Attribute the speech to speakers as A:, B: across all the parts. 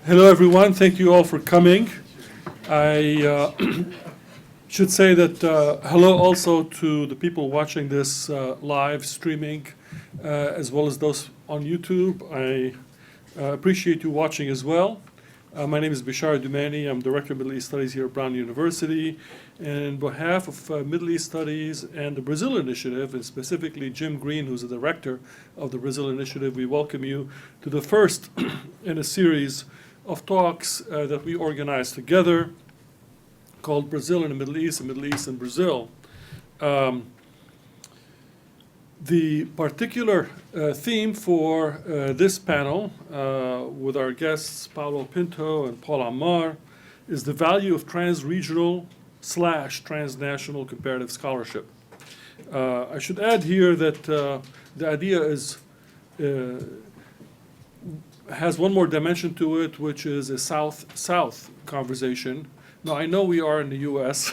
A: Hello, everyone. Thank you all for coming. I should say that hello also to the people watching this live streaming, as well as those on YouTube. I appreciate you watching as well. My name is Bishara Dumani. I'm Director of Middle East Studies here at Brown University. And on behalf of Middle East Studies and the Brazil Initiative, and specifically Jim Green, who's the director of the Brazil Initiative, we welcome you to the first in a series of talks that we organized together called Brazil and the Middle East, and Middle East and Brazil. The particular theme for this panel with our guests Paulo Pinto and Paul Ammar is the value of trans-regional / transnational comparative scholarship. I should add here that the idea is has one more dimension to it, which is a South-South conversation. Now, I know we are in the U.S.,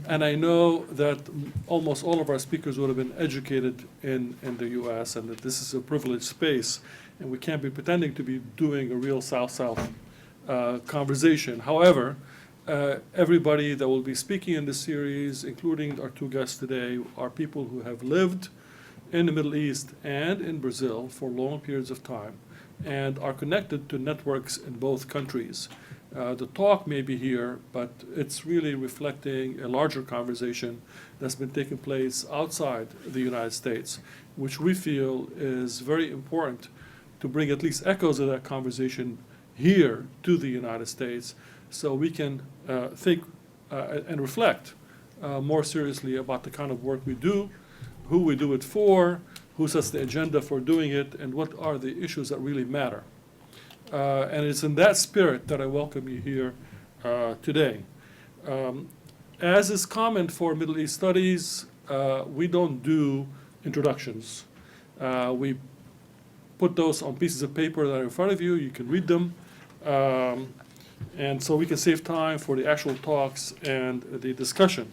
A: and I know that almost all of our speakers would have been educated in the U.S., and that this is a privileged space, and we can't be pretending to be doing a real South-South conversation. However, everybody that will be speaking in this series, including our two guests today, are people who have lived in the Middle East and in Brazil for long periods of time, and are connected to networks in both countries. The talk may be here, but it's really reflecting a larger conversation that's been taking place outside the United States, which we feel is very important to bring at least echoes of that conversation here to the United States, so we can think and reflect more seriously about the kind of work we do, who we do it for, who sets the agenda for doing it, and what are the issues that really matter. And it's in that spirit that I welcome you here today. As is common for Middle East studies, we don't do introductions. We put those on pieces of paper that are in front of you. You can read them. And so we can save time for the actual talks and the discussion.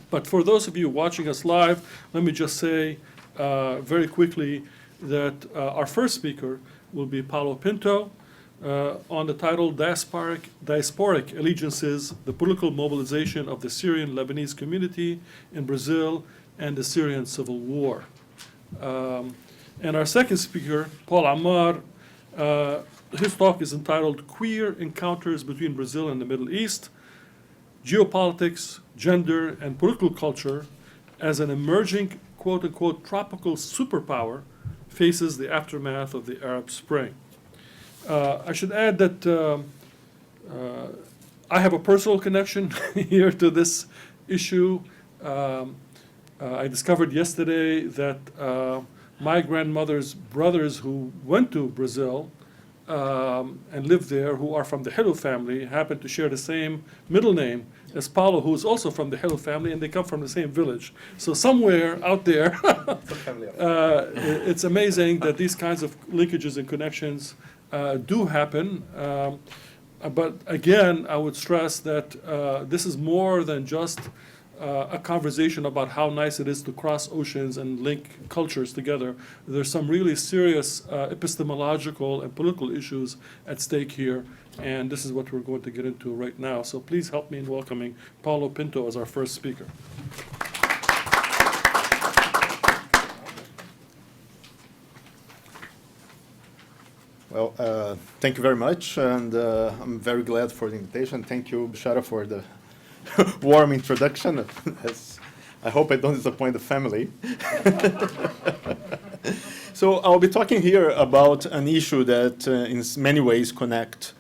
A: But for those of you watching us live, let me just say very quickly that our first speaker will be Paulo Pinto on the title Diasporic Allegiances, the Political Mobilization of the Syrian Lebanese Community in Brazil and the Syrian Civil War. And our second speaker, Paul Ammar, his talk is entitled Queer Encounters Between Brazil and the Middle East, Geopolitics, Gender, and Political Culture as an emerging quote-unquote tropical superpower faces the aftermath of the Arab Spring. I should add that I have a personal connection here to this issue. I discovered yesterday that my grandmother's brothers who went to Brazil and lived there, who are from the Hello family, happen to share the same middle name as Paulo, who is also from the Hello family, and they come from the same village. So somewhere out there, it's amazing that these kinds of linkages and connections do happen. But again, I would stress that this is more than just a conversation about how nice it is to cross oceans and link cultures together. There's some really serious epistemological and political issues at stake here, and this is what we're going to get into right now. So please help me in welcoming Paulo Pinto as our first speaker.
B: Well, thank you very much, and I'm very glad for the invitation. Thank you, Bishara, for the warm introduction. I hope I don't disappoint the family. So I'll be talking here about an issue that in many ways connect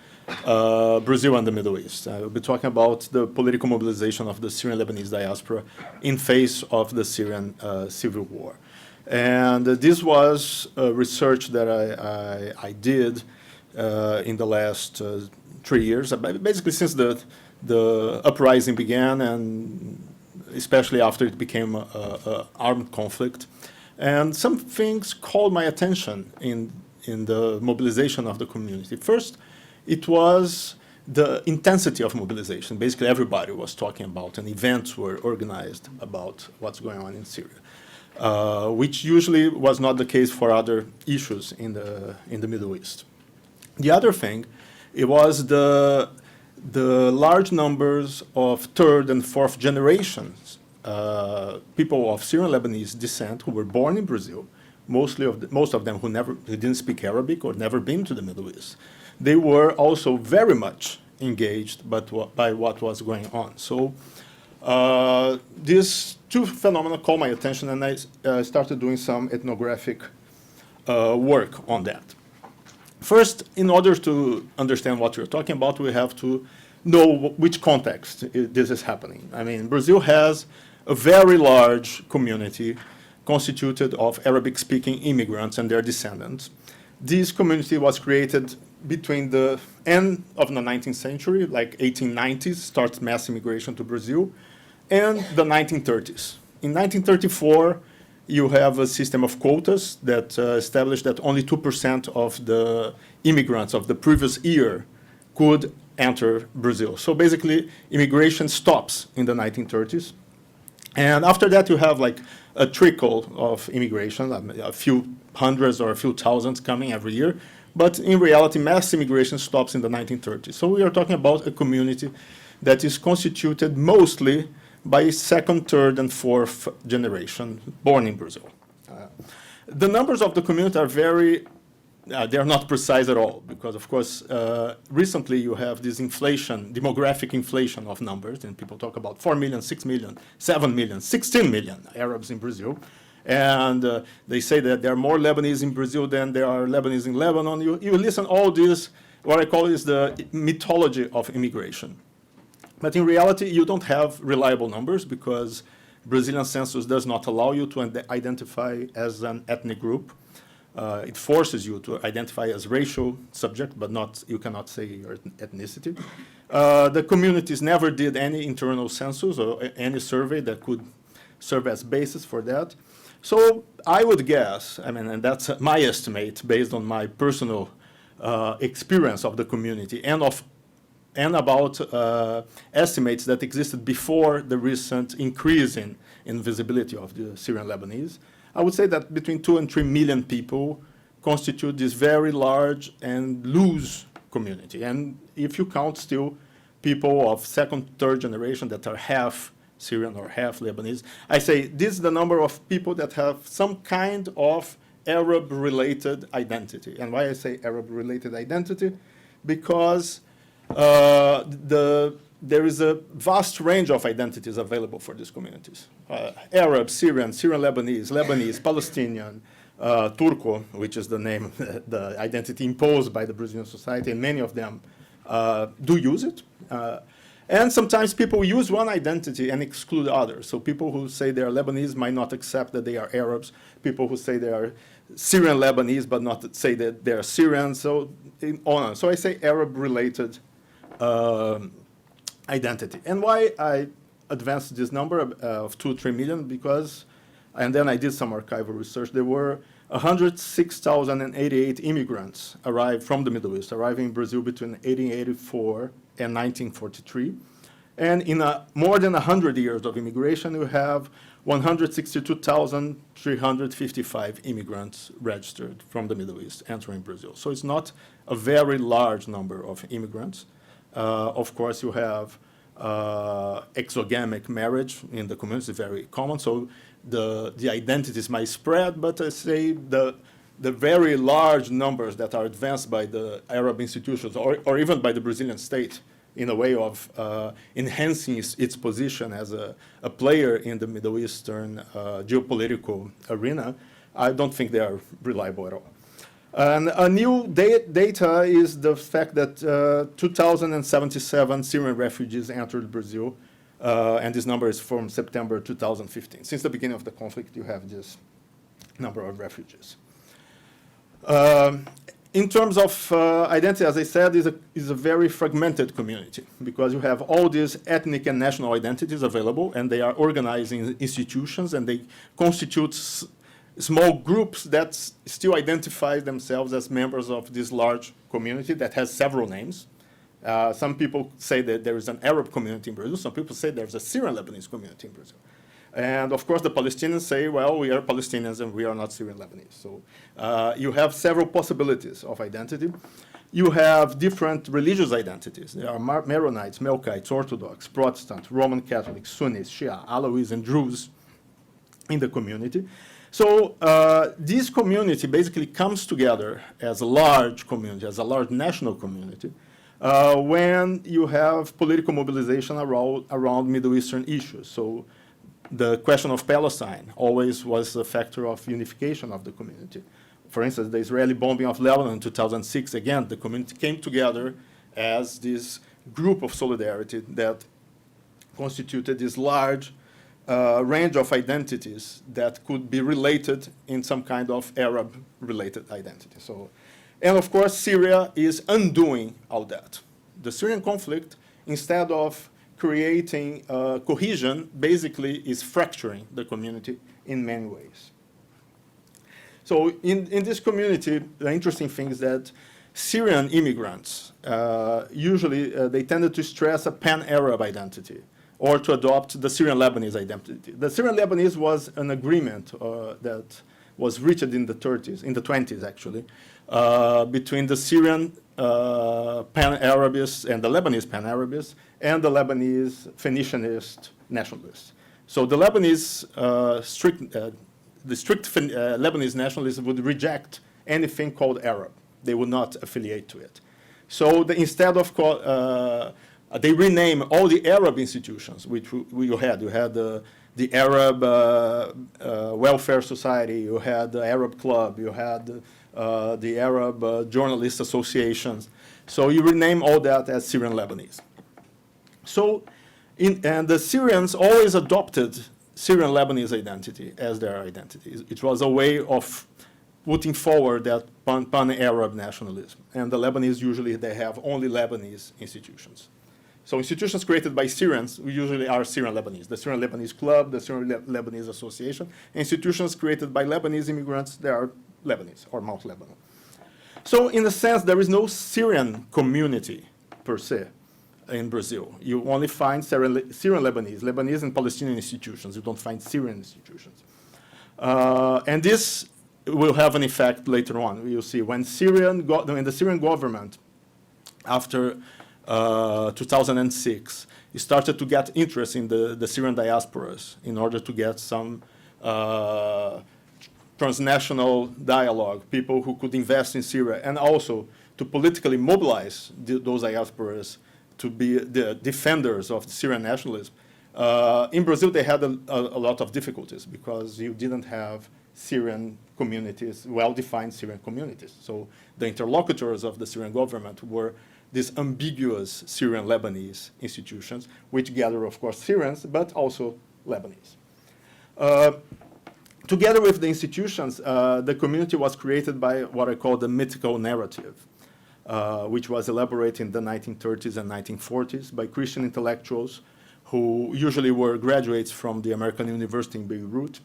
B: Brazil and the Middle East. I'll be talking about the political mobilization of the Syrian Lebanese diaspora in face of the Syrian civil war. And this was research that I did in the last 3 years, basically since the uprising began, and especially after it became an armed conflict. And some things called my attention in the mobilization of the community. First, it was the intensity of mobilization. Basically, everybody was talking about, and events were organized about what's going on in Syria, which usually was not the case for other issues in the Middle East. The other thing, it was the large numbers of third and fourth generations people of Syrian Lebanese descent who were born in Brazil, most of them who didn't speak Arabic or never been to the Middle East. They were also very much engaged by what was going on. So these two phenomena caught my attention, and I started doing some ethnographic work on that. First, in order to understand what we're talking about, we have to know which context this is happening. I mean, Brazil has a very large community constituted of Arabic-speaking immigrants and their descendants. This community was created between the end of the 19th century, like 1890s, starts mass immigration to Brazil, and the 1930s. In 1934, you have a system of quotas that established that only 2% of the immigrants of the previous year could enter Brazil. So basically, immigration stops in the 1930s. And after that, you have like a trickle of immigration, a few hundreds or a few thousands coming every year. But in reality, mass immigration stops in the 1930s. So we are talking about a community that is constituted mostly by second, third, and fourth generation born in Brazil. The numbers of the community are they're not precise at all, because of course, recently you have this inflation, demographic inflation of numbers, and people talk about 4 million, 6 million, 7 million, 16 million Arabs in Brazil. And they say that there are more Lebanese in Brazil than there are Lebanese in Lebanon. You listen all this, what I call is the mythology of immigration. But in reality, you don't have reliable numbers because Brazilian census does not allow you to identify as an ethnic group. It forces you to identify as racial subject, but you cannot say your ethnicity. The communities never did any internal census or any survey that could serve as basis for that. So I would guess, and that's my estimate based on my personal experience of the community and about estimates that existed before the recent increase in visibility of the Syrian Lebanese. I would say that between 2 and 3 million people constitute this very large and loose community. And if you count still people of second, third generation that are half Syrian or half Lebanese, I say this is the number of people that have some kind of Arab-related identity. And why I say Arab-related identity? Because there is a vast range of identities available for these communities. Arab, Syrian, Lebanese, Palestinian, Turco, which is the name, the identity imposed by the Brazilian society, and many of them do use it. And sometimes people use one identity and exclude others. So people who say they are Lebanese might not accept that they are Arabs. People who say they are Syrian Lebanese but not say that they are Syrians. So on. So I say Arab-related identity. And why I advanced this number of 2-3 million, because, and then I did some archival research, there were 106,088 immigrants arrived from the Middle East, arriving in Brazil between 1884 and 1943. And in more than 100 years of immigration, we have 162,355 immigrants registered from the Middle East entering Brazil. So it's not a very large number of immigrants. Of course, you have exogamic marriage in the community is very common, so the identities might spread, but I say the very large numbers that are advanced by the Arab institutions or even by the Brazilian state in a way of enhancing its position as a player in the Middle Eastern geopolitical arena, I don't think they are reliable at all. And a new data is the fact that 2,077 Syrian refugees entered Brazil, and this number is from September 2015. Since the beginning of the conflict, you have this number of refugees. In terms of identity, as I said, is a very fragmented community because you have all these ethnic and national identities available, and they are organized in institutions, and they constitute small groups that still identify themselves as members of this large community that has several names. Some people say that there is an Arab community in Brazil. Some people say there's a Syrian Lebanese community in Brazil. And of course, the Palestinians say, well, we are Palestinians and we are not Syrian Lebanese. So you have several possibilities of identity. You have different religious identities. There are Maronites, Melkites, Orthodox, Protestant, Roman Catholics, Sunnis, Shia, Alawis, and Druze in the community. So this community basically comes together as a large community, as a large national community, when you have political mobilization around Middle Eastern issues. So the question of Palestine always was a factor of unification of the community. For instance, the Israeli bombing of Lebanon in 2006, again, the community came together as this group of solidarity that constituted this large range of identities that could be related in some kind of Arab-related identity. So, and of course, Syria is undoing all that. The Syrian conflict, instead of creating cohesion, basically is fracturing the community in many ways. So in this community, the interesting thing is that Syrian immigrants, usually they tended to stress a pan-Arab identity or to adopt the Syrian Lebanese identity. The Syrian Lebanese was an agreement that was reached in the 20s actually, between the Syrian pan-Arabists and the Lebanese pan-Arabists and the Lebanese Phoenicianist nationalists. So the Lebanese strict Lebanese nationalists would reject anything called Arab. They would not affiliate to it. So instead of they rename all the Arab institutions which you had. You had the Arab Welfare Society, you had the Arab Club, you had the Arab Journalist Associations. So you rename all that as Syrian Lebanese. So, and the Syrians always adopted Syrian Lebanese identity as their identity. It was a way of putting forward that pan-Arab nationalism. And the Lebanese, usually they have only Lebanese institutions. So institutions created by Syrians usually are Syrian Lebanese. The Syrian Lebanese Club, the Syrian Lebanese Association. Institutions created by Lebanese immigrants, they are Lebanese or Mount Lebanon. So in a sense, there is no Syrian community per se in Brazil. You only find Syrian Lebanese and Palestinian institutions. You don't find Syrian institutions. And this will have an effect later on. You'll see when the Syrian government, after 2006, started to get interest in the Syrian diasporas in order to get some transnational dialogue, people who could invest in Syria, and also to politically mobilize those diasporas to be the defenders of the Syrian nationalism. In Brazil, they had a lot of difficulties because you didn't have Syrian communities, well-defined Syrian communities. So the interlocutors of the Syrian government were these ambiguous Syrian Lebanese institutions, which gather, of course, Syrians, but also Lebanese. Together with the institutions, the community was created by what I call the mythical narrative, which was elaborated in the 1930s and 1940s by Christian intellectuals who usually were graduates from the American University in Beirut.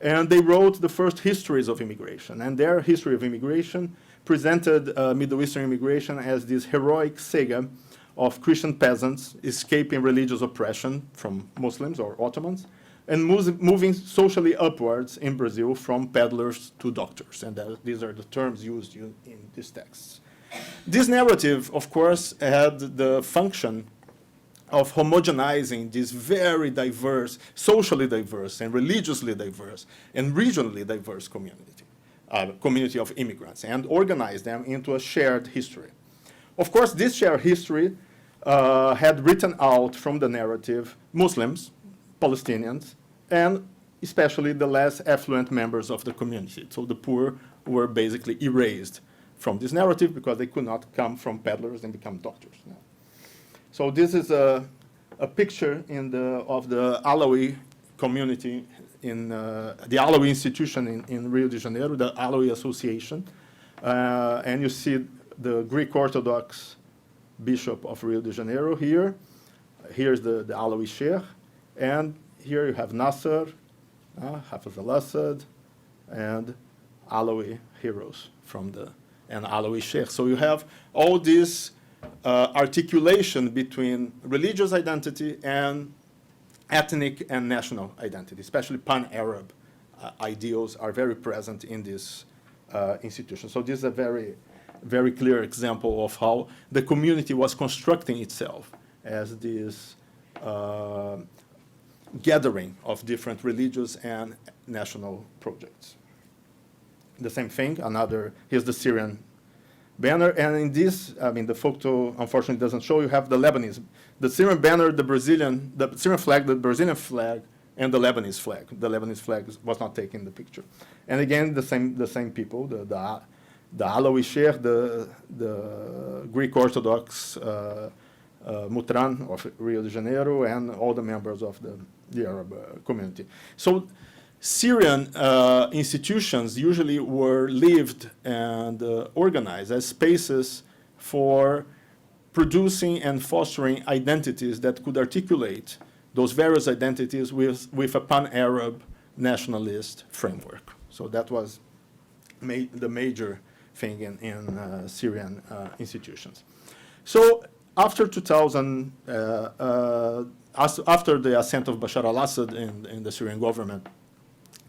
B: And they wrote the first histories of immigration. And their history of immigration presented Middle Eastern immigration as this heroic saga of Christian peasants escaping religious oppression from Muslims or Ottomans and moving socially upwards in Brazil from peddlers to doctors. And these are the terms used in these texts. This narrative, of course, had the function of homogenizing this very diverse, socially diverse and religiously diverse and regionally diverse community of immigrants, and organize them into a shared history. Of course, this shared history had written out from the narrative Muslims, Palestinians, and especially the less affluent members of the community. So the poor were basically erased from this narrative because they could not come from peddlers and become doctors. So this is a picture of the Alawi community in the Alawi institution in Rio de Janeiro, the Alawi Association. And you see the Greek Orthodox Bishop of Rio de Janeiro here. Here's the Alawi Sheikh. And here you have Nasser, Hafez al-Assad, and Alawi heroes and Alawi Sheikh. So you have all this articulation between religious identity and ethnic and national identity, especially pan-Arab ideals are very present in this institution. So this is a very, very clear example of how the community was constructing itself as this gathering of different religious and national projects. The same thing, here's the Syrian banner, and in this, I mean, the photo unfortunately doesn't show, you have the Lebanese. The Syrian banner, the Syrian flag, the Brazilian flag, and the Lebanese flag. The Lebanese flag was not taken in the picture. And again, the same people, the Alawi Sheikh, the Greek Orthodox Mutran of Rio de Janeiro, and all the members of the Arab community. So Syrian institutions usually were lived and organized as spaces for producing and fostering identities that could articulate those various identities with a pan-Arab nationalist framework. So that was the major thing in Syrian institutions. So after 2000, after the ascent of Bashar al-Assad in the Syrian government,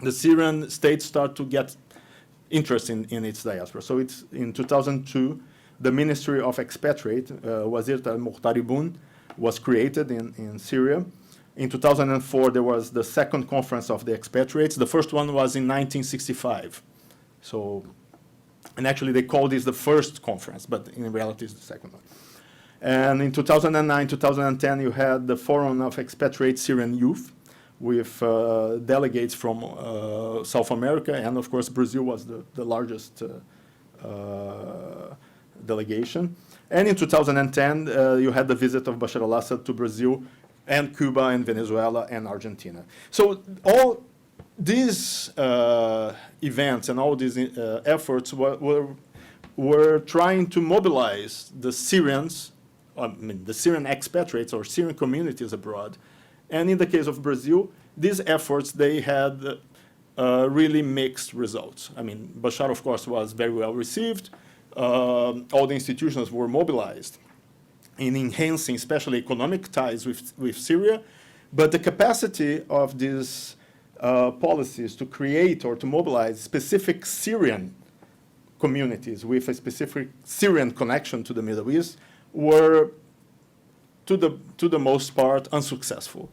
B: the Syrian state started to get interest in its diaspora. So it's in 2002, the Ministry of Expatriate, Wazir al-Muqtaribun, was created in Syria. In 2004, there was the second conference of the expatriates. The first one was in 1965. So, and actually they called this the first conference, but in reality it's the second one. And in 2009, 2010, you had the Forum of Expatriate Syrian Youth with delegates from South America, and of course Brazil was the largest delegation. And in 2010, you had the visit of Bashar al-Assad to Brazil and Cuba and Venezuela and Argentina. So all these events and all these efforts were trying to mobilize the Syrians, I mean, the Syrian expatriates or Syrian communities abroad. And in the case of Brazil, these efforts, they had really mixed results. I mean, Bashar, of course, was very well received. All the institutions were mobilized in enhancing, especially economic ties with Syria. But the capacity of these policies to create or to mobilize specific Syrian communities with a specific Syrian connection to the Middle East were, to the most part, unsuccessful.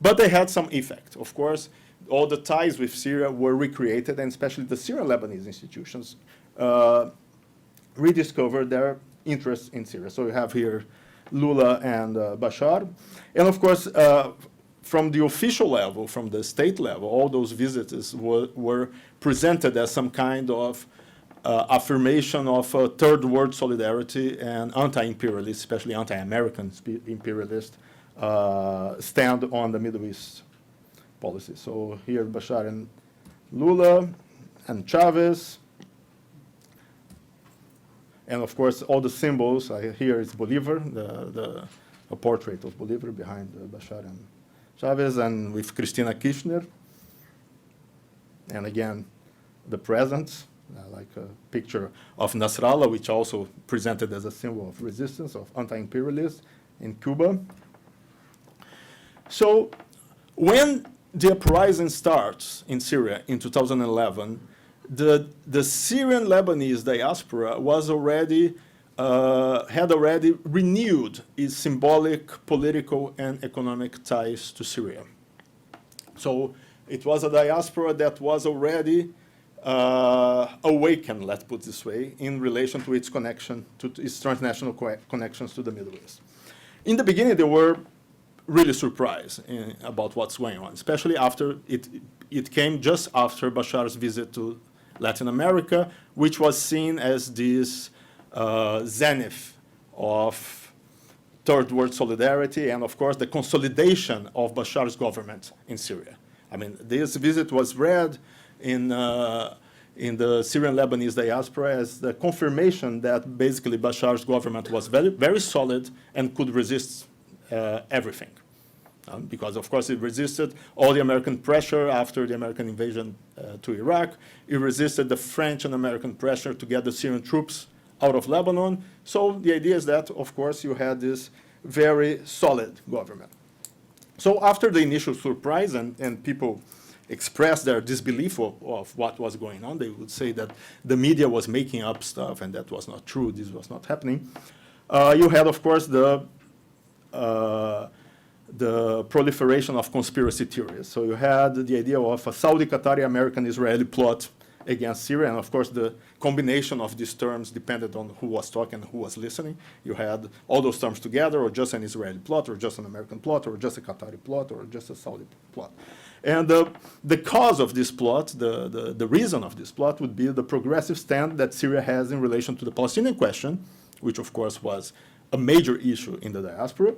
B: But they had some effect. Of course, all the ties with Syria were recreated, and especially the Syrian Lebanese institutions rediscovered their interest in Syria. So you have here Lula and Bashar. And of course, from the official level, from the state level, all those visitors were presented as some kind of affirmation of third world solidarity and anti-imperialist, especially anti-American imperialist stand on the Middle East policy. So here Bashar and Lula and Chavez. And of course, all the symbols, here is Bolivar, a portrait of Bolivar behind Bashar and Chavez, and with Cristina Kirchner. And again, the presents, like a picture of Nasrallah, which also presented as a symbol of resistance, of anti-imperialists in Cuba. So when the uprising starts in Syria in 2011, the Syrian Lebanese diaspora was had already renewed its symbolic, political, and economic ties to Syria. So it was a diaspora that was already awakened, let's put it this way, in relation to its connection, to its transnational connections to the Middle East. In the beginning, they were really surprised about what's going on, especially after it came just after Bashar's visit to Latin America, which was seen as this zenith of third world solidarity and, of course, the consolidation of Bashar's government in Syria. I mean, this visit was read in the Syrian Lebanese diaspora as the confirmation that basically Bashar's government was very, very solid and could resist everything. Because, of course, it resisted all the American pressure after the American invasion to Iraq. It resisted the French and American pressure to get the Syrian troops out of Lebanon. So the idea is that, of course, you had this very solid government. So after the initial surprise and people expressed their disbelief of what was going on, they would say that the media was making up stuff and that was not true, this was not happening. You had, of course, the proliferation of conspiracy theories. So you had the idea of a Saudi, Qatari, American, Israeli plot against Syria, and of course the combination of these terms depended on who was talking and who was listening. You had all those terms together, or just an Israeli plot, or just an American plot, or just a Qatari plot, or just a Saudi plot. And the cause of this plot, the reason of this plot would be the progressive stand that Syria has in relation to the Palestinian question, which of course was a major issue in the diaspora,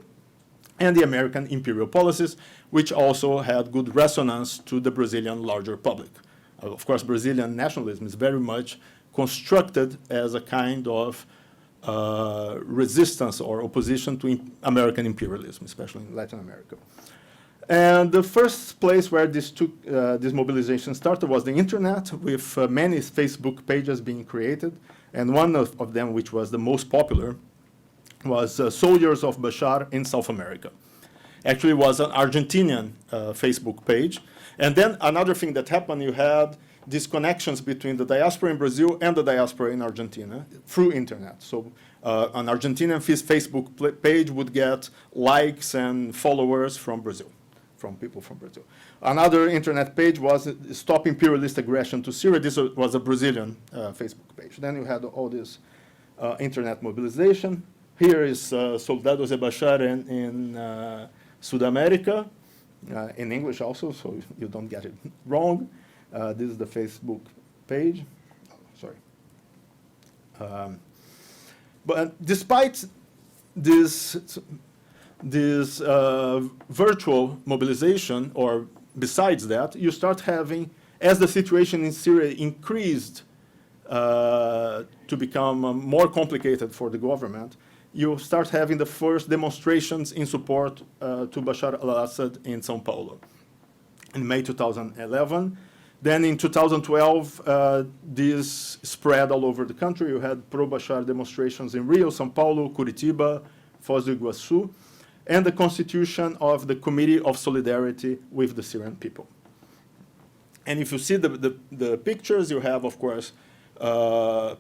B: and the American imperial policies, which also had good resonance to the Brazilian larger public. Of course, Brazilian nationalism is very much constructed as a kind of resistance or opposition to American imperialism, especially in Latin America. And the first place where this mobilization started was the internet, with many Facebook pages being created. And one of them, which was the most popular, was Soldiers of Bashar in South America. Actually, it was an Argentinian Facebook page. And then another thing that happened, you had these connections between the diaspora in Brazil and the diaspora in Argentina through internet. So an Argentinian Facebook page would get likes and followers from Brazil, from people from Brazil. Another internet page was Stop Imperialist Aggression to Syria. This was a Brazilian Facebook page. Then you had all this internet mobilization. Here is Soldados de Bashar in Sudamérica, in English also, so you don't get it wrong. This is the Facebook page. Oh, sorry. But despite this virtual mobilization, or besides that, you start having, as the situation in Syria increased to become more complicated for the government, you start having the first demonstrations in support to Bashar al-Assad in São Paulo in May 2011. Then in 2012, this spread all over the country. You had pro-Bashar demonstrations in Rio, São Paulo, Curitiba, Foz do Iguaçu, and the constitution of the Committee of Solidarity with the Syrian people. And if you see the pictures, you have, of course,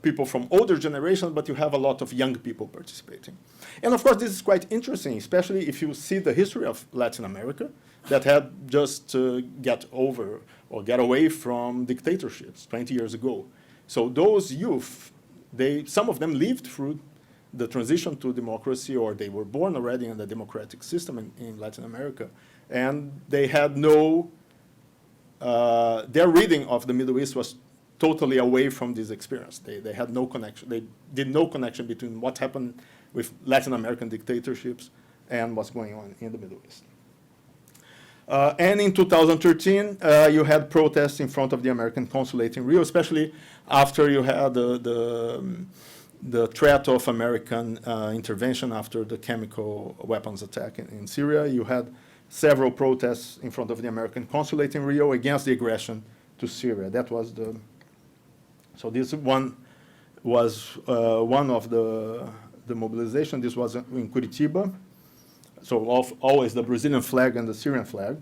B: people from older generations, but you have a lot of young people participating. And of course, this is quite interesting, especially if you see the history of Latin America that had just get over or get away from dictatorships 20 years ago. So those youth, some of them lived through the transition to democracy, or they were born already in the democratic system in Latin America, and they had no, their reading of the Middle East was totally away from this experience. They had no connection. They did no connection between what happened with Latin American dictatorships and what's going on in the Middle East. And in 2013, you had protests in front of the American consulate in Rio, especially after you had the threat of American intervention after the chemical weapons attack in Syria. You had several protests in front of the American consulate in Rio against the aggression to Syria. That was so this one was one of the mobilization. This was in Curitiba. So always the Brazilian flag and the Syrian flag.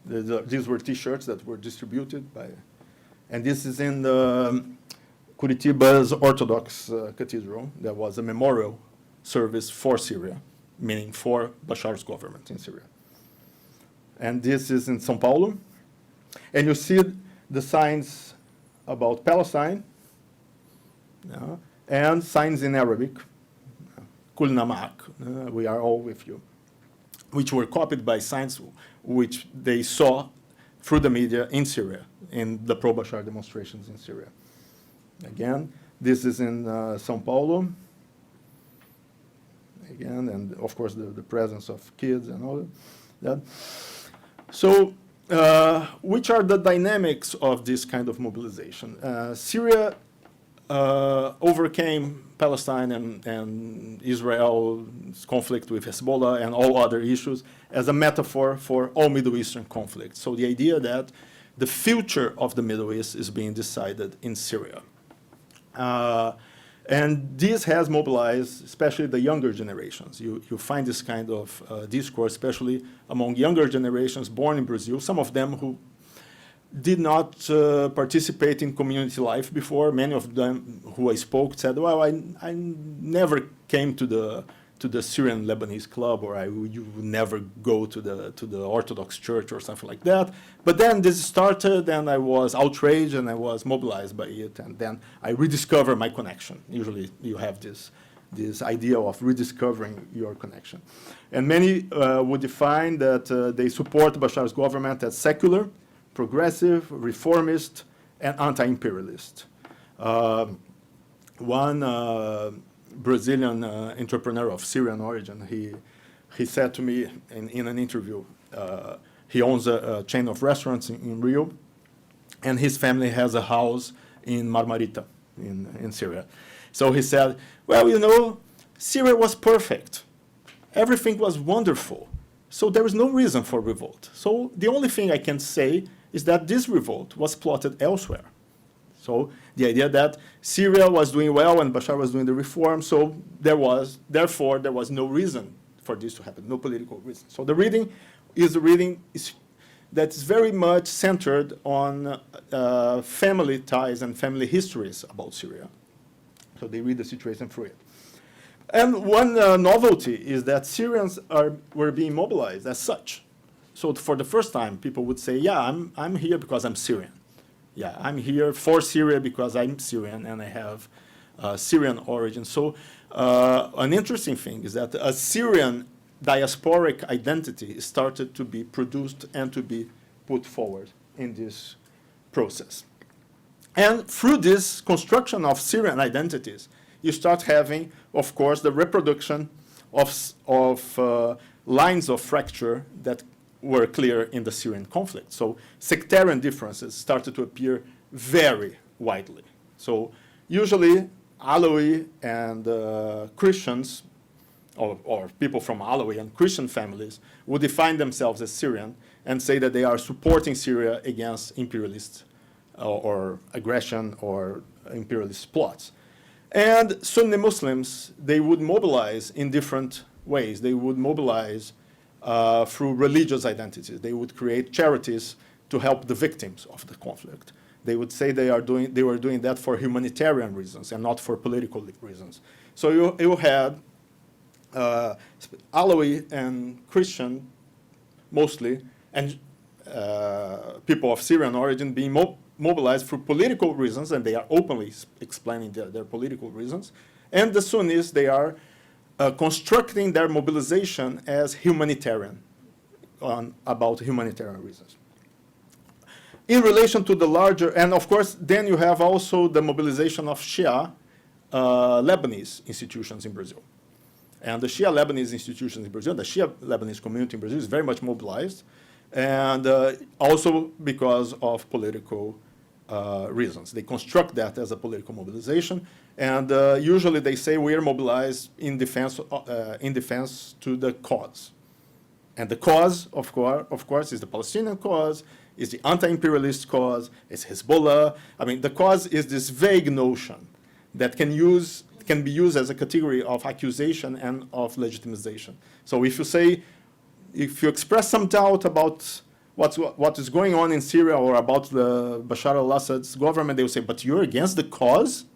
B: These were T-shirts that were distributed by, and this is in the Curitiba's Orthodox Cathedral. There was a memorial service for Syria, meaning for Bashar's government in Syria. And this is in São Paulo. And you see the signs about Palestine, and signs in Arabic, Kulna ma'ak, we are all with you, which were copied by signs which they saw through the media in Syria, in the pro-Bashar demonstrations in Syria. Again, this is in São Paulo. Again, and of course the presence of kids and all that. So, which are the dynamics of this kind of mobilization? Syria overcame Palestine and Israel's conflict with Hezbollah and all other issues as a metaphor for all Middle Eastern conflicts. So the idea that the future of the Middle East is being decided in Syria. And this has mobilized, especially the younger generations. You find this kind of discourse, especially among younger generations born in Brazil, some of them who did not participate in community life before. Many of them who I spoke said, well, I never came to the Syrian Lebanese club, or you would never go to the Orthodox church or something like that. But then this started, and I was outraged, and I was mobilized by it, and then I rediscovered my connection. Usually you have this idea of rediscovering your connection. And many would define that they support Bashar's government as secular, progressive, reformist, and anti-imperialist. One Brazilian entrepreneur of Syrian origin, he said to me in an interview, he owns a chain of restaurants in Rio, and his family has a house in Marmarita in Syria. So he said, well, you know, Syria was perfect. Everything was wonderful. So there is no reason for revolt. So the only thing I can say is that this revolt was plotted elsewhere. So the idea that Syria was doing well and Bashar was doing the reform, so therefore there was no reason for this to happen, no political reason. So the reading that's very much centered on family ties and family histories about Syria. So they read the situation through it. And one novelty is that Syrians were being mobilized as such. So for the first time, people would say, yeah, I'm here because I'm Syrian. Yeah, I'm here for Syria because I'm Syrian and I have Syrian origin. So an interesting thing is that a Syrian diasporic identity started to be produced and to be put forward in this process. And through this construction of Syrian identities, you start having, of course, the reproduction of lines of fracture that were clear in the Syrian conflict. So sectarian differences started to appear very widely. So usually Alawi and Christians, or people from Alawi and Christian families, would define themselves as Syrian and say that they are supporting Syria against imperialist or aggression or imperialist plots. And Sunni Muslims, they would mobilize in different ways. They would mobilize through religious identities. They would create charities to help the victims of the conflict. They would say they were doing that for humanitarian reasons and not for political reasons. So you had Alawi and Christian, mostly, and people of Syrian origin being mobilized for political reasons, and they are openly explaining their political reasons. And the Sunnis, they are constructing their mobilization as humanitarian, about humanitarian reasons. In relation to the larger, and of course, then you have also the mobilization of Shia Lebanese institutions in Brazil. And the Shia Lebanese institutions in Brazil, the Shia Lebanese community in Brazil is very much mobilized, and also because of political reasons. They construct that as a political mobilization, and usually they say we are mobilized in defense to the cause. And the cause, of course, is the Palestinian cause, is the anti-imperialist cause, is Hezbollah. I mean, the cause is this vague notion that can be used as a category of accusation and of legitimization. So if you express some doubt about what is going on in Syria or about the Bashar al-Assad's government, they will say, but you're against the cause?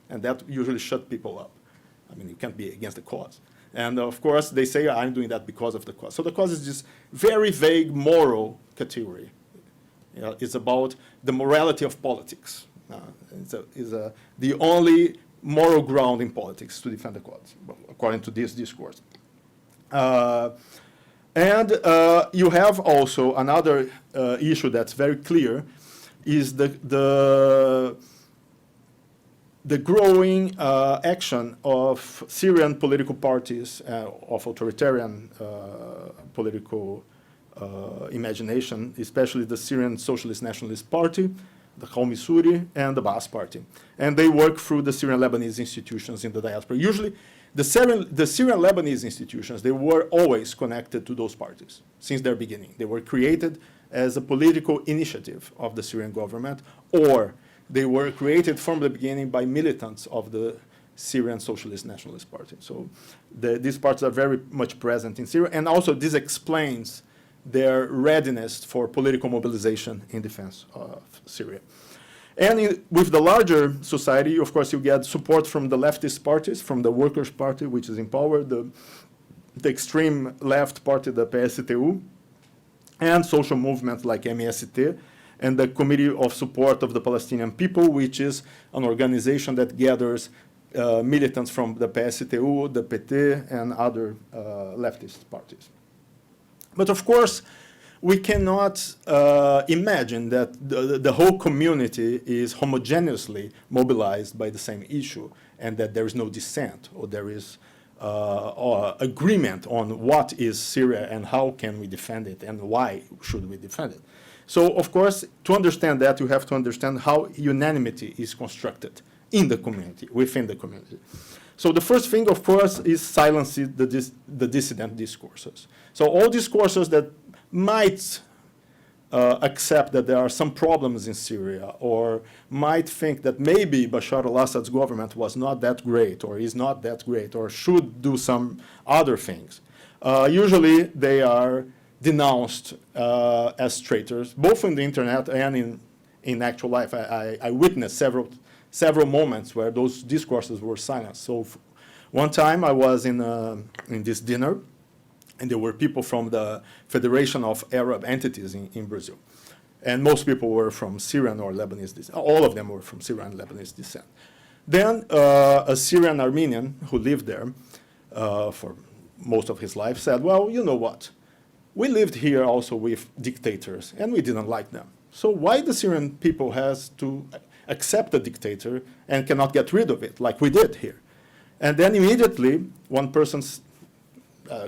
B: And that usually shuts people up. I mean, you can't be against the cause. And of course, they say, I'm doing that because of the cause. So the cause is this very vague moral category. It's about the morality of politics. The only moral ground in politics to defend the cause, according to this discourse. And you have also another issue that's very clear, is the growing action of Syrian political parties, of authoritarian political imagination, especially the Syrian Socialist Nationalist Party, the Qawmi Suri, and the Ba'ath Party. And they work through the Syrian Lebanese institutions in the diaspora. Usually, the Syrian Lebanese institutions, they were always connected to those parties since their beginning. They were created as a political initiative of the Syrian government, or they were created from the beginning by militants of the Syrian Socialist Nationalist Party. So these parties are very much present in Syria, and also this explains their readiness for political mobilization in defense of Syria. And with the larger society, of course, you get support from the leftist parties, from the Workers' Party, which is in power, the extreme left party, the PSTU, and social movements like MST, and the Committee of Support of the Palestinian People, which is an organization that gathers militants from the PSTU, the PT, and other leftist parties. But of course, we cannot imagine that the whole community is homogeneously mobilized by the same issue, and that there is no dissent, or there is agreement on what is Syria and how can we defend it and why should we defend it. So, of course, to understand that, you have to understand how unanimity is constructed in the community, within the community. So the first thing, of course, is silencing the dissident discourses. So all discourses that might accept that there are some problems in Syria, or might think that maybe Bashar al-Assad's government was not that great, or is not that great, or should do some other things. Usually they are denounced as traitors, both in the internet and in actual life. I witnessed several moments where those discourses were silenced. So one time I was in this dinner, and there were people from the Federation of Arab Entities in Brazil. And most people were from Syrian or Lebanese descent. All of them were from Syrian and Lebanese descent. Then a Syrian Armenian who lived there for most of his life said, well, you know what? We lived here also with dictators, and we didn't like them. So why the Syrian people has to accept a dictator and cannot get rid of it, like we did here? And then immediately, one person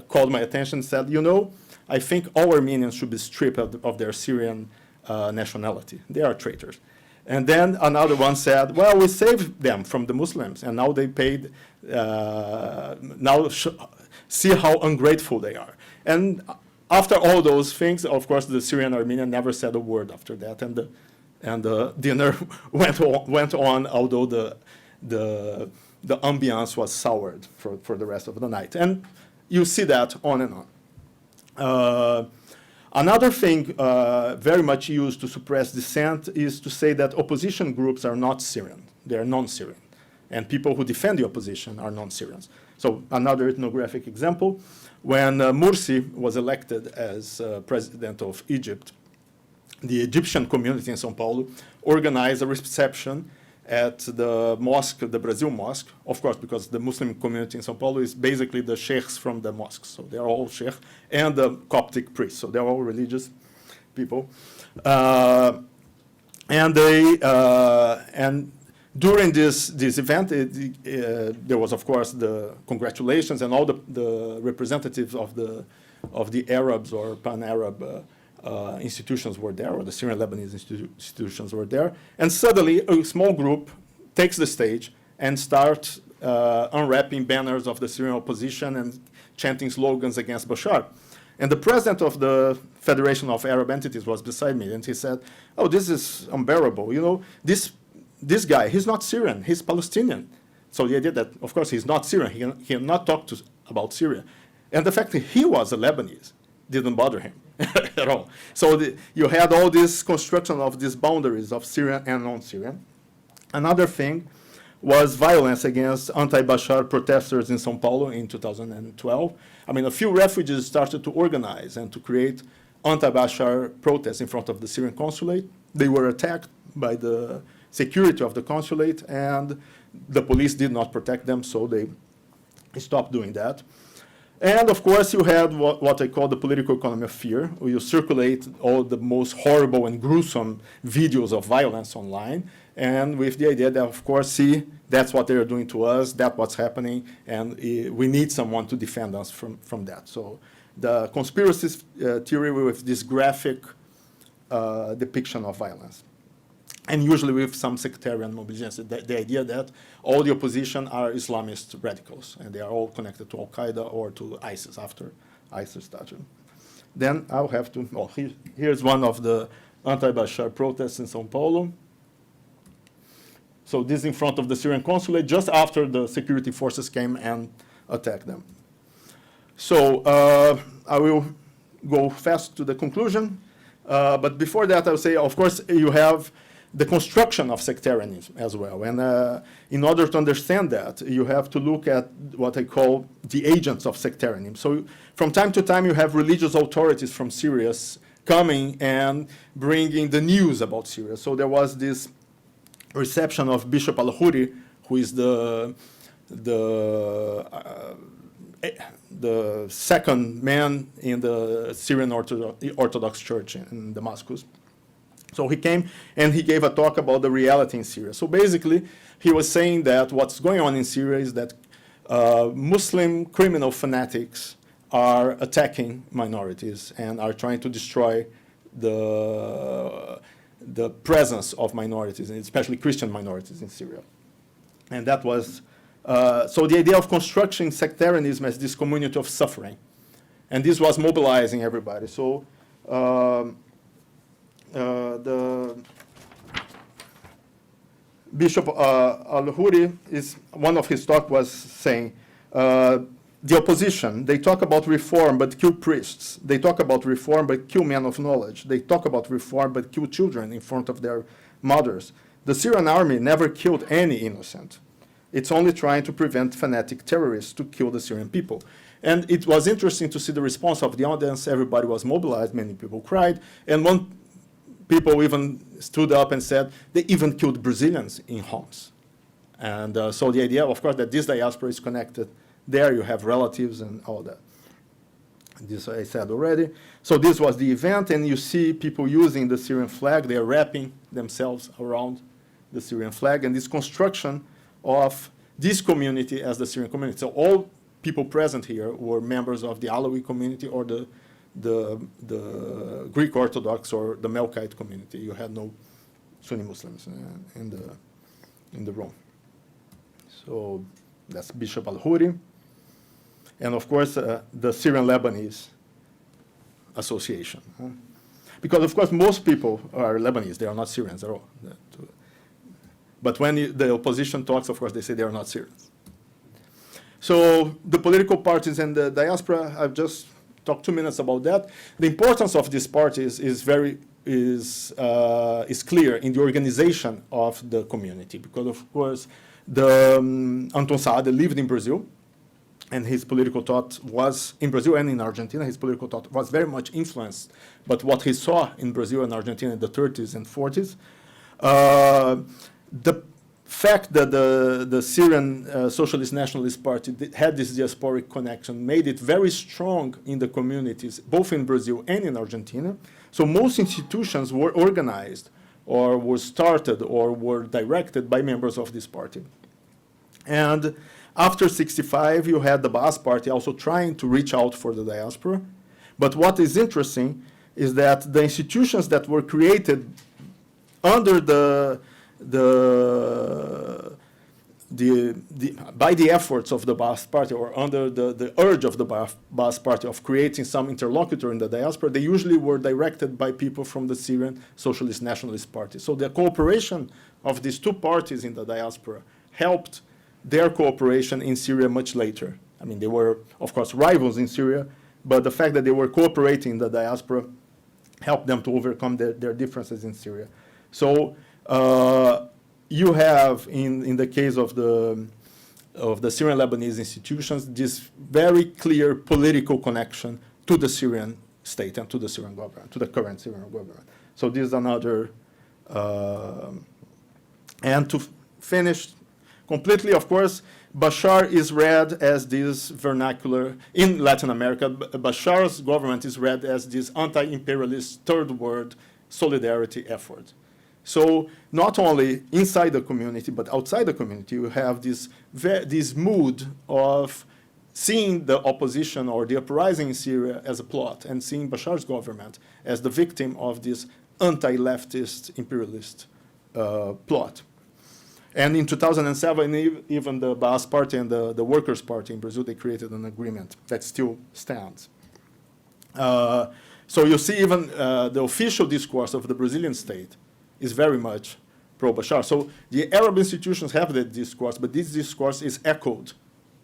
B: called my attention and said, you know, I think all Armenians should be stripped of their Syrian nationality. They are traitors. And then another one said, well, we saved them from the Muslims, and now they paid, see how ungrateful they are. And after all those things, of course, the Syrian Armenian never said a word after that, and the dinner went on, although the ambiance was soured for the rest of the night. And you see that on and on. Another thing very much used to suppress dissent is to say that opposition groups are not Syrian. They are non-Syrian. And people who defend the opposition are non-Syrians. So another ethnographic example, when Morsi was elected as president of Egypt, the Egyptian community in São Paulo organized a reception at the mosque, the Brazil Mosque, of course, because the Muslim community in São Paulo is basically the sheikhs from the mosques. So they're all sheikh, and the Coptic priests. So they're all religious people. And during this event, there was, of course, the congratulations, and all the representatives of the Arabs or Pan-Arab institutions were there, or the Syrian Lebanese institutions were there. And suddenly, a small group takes the stage and starts unwrapping banners of the Syrian opposition and chanting slogans against Bashar. And the president of the Federation of Arab Entities was beside me, and he said, oh, this is unbearable. You know, this guy, he's not Syrian, he's Palestinian. So the idea that, of course, he's not Syrian, he cannot talk about Syria. And the fact that he was a Lebanese didn't bother him at all. So you had all this construction of these boundaries of Syrian and non-Syrian. Another thing was violence against anti-Bashar protesters in São Paulo in 2012. I mean, a few refugees started to organize and to create anti-Bashar protests in front of the Syrian consulate. They were attacked by the security of the consulate, and the police did not protect them, so they stopped doing that. And of course, you had what I call the political economy of fear, where you circulate all the most horrible and gruesome videos of violence online, and with the idea that, of course, see, that's what they're doing to us, that's what's happening, and we need someone to defend us from that. So the conspiracy theory with this graphic depiction of violence. And usually with some sectarian mobilization, the idea that all the opposition are Islamist radicals, and they are all connected to Al-Qaeda or to ISIS after ISIS started. Then I'll have to, well, here's one of the anti-Bashar protests in São Paulo. So this in front of the Syrian consulate just after the security forces came and attacked them. So I will go fast to the conclusion. But before that, I'll say, of course, you have the construction of sectarianism as well. And in order to understand that, you have to look at what I call the agents of sectarianism. So from time to time, you have religious authorities from Syria coming and bringing the news about Syria. So there was this reception of Bishop Al-Huri, who is the second man in the Syrian Orthodox Church in Damascus. So he came and he gave a talk about the reality in Syria. So basically, he was saying that what's going on in Syria is that Muslim criminal fanatics are attacking minorities and are trying to destroy the presence of minorities, and especially Christian minorities in Syria. And that was, so the idea of constructing sectarianism as this community of suffering. And this was mobilizing everybody. So the Bishop Al-Huri, one of his talk was saying, the opposition, they talk about reform but kill priests. They talk about reform but kill men of knowledge. They talk about reform but kill children in front of their mothers. The Syrian army never killed any innocent. It's only trying to prevent fanatic terrorists to kill the Syrian people. And it was interesting to see the response of the audience. Everybody was mobilized, many people cried, and one people even stood up and said they even killed Brazilians in Homs. And so the idea, of course, that this diaspora is connected. There you have relatives and all that. This I said already. So this was the event, and you see people using the Syrian flag. They are wrapping themselves around the Syrian flag, and this construction of this community as the Syrian community. So all people present here were members of the Alawi community or the Greek Orthodox or the Melkite community. You had no Sunni Muslims in the room. So that's Bishop Al-Huri. And of course, the Syrian Lebanese Association. Because of course, most people are Lebanese. They are not Syrians at all. But when the opposition talks, of course, they say they are not Syrians. So the political parties and the diaspora, I've just talked 2 minutes about that. The importance of these parties is clear in the organization of the community, because of course Anton Saade lived in Brazil, and his political thought was in Brazil and in Argentina. His political thought was very much influenced by what he saw in Brazil and Argentina in the 30s and 40s. The fact that the Syrian Socialist Nationalist Party had this diasporic connection made it very strong in the communities, both in Brazil and in Argentina. So most institutions were organized or were started or were directed by members of this party. And after 65, you had the Baas Party also trying to reach out for the diaspora. But what is interesting is that the institutions that were created under by the efforts of the Baas Party, or under the urge of the Baas Party of creating some interlocutor in the diaspora, they usually were directed by people from the Syrian Socialist Nationalist Party. So the cooperation of these two parties in the diaspora helped their cooperation in Syria much later. I mean, they were, of course, rivals in Syria, but the fact that they were cooperating in the diaspora helped them to overcome their differences in Syria. So you have, in the case of the Syrian Lebanese institutions, this very clear political connection to the Syrian state and to the Syrian government, to the current Syrian government. So this is another, and to finish completely, of course, Bashar is read as this vernacular, in Latin America, Bashar's government is read as this anti-imperialist third world solidarity effort. So not only inside the community, but outside the community, you have this mood of seeing the opposition or the uprising in Syria as a plot and seeing Bashar's government as the victim of this anti-leftist imperialist plot. And in 2007, even the Baas Party and the Workers' Party in Brazil, they created an agreement that still stands. So you see even the official discourse of the Brazilian state is very much pro-Bashar. So the Arab institutions have that discourse, but this discourse is echoed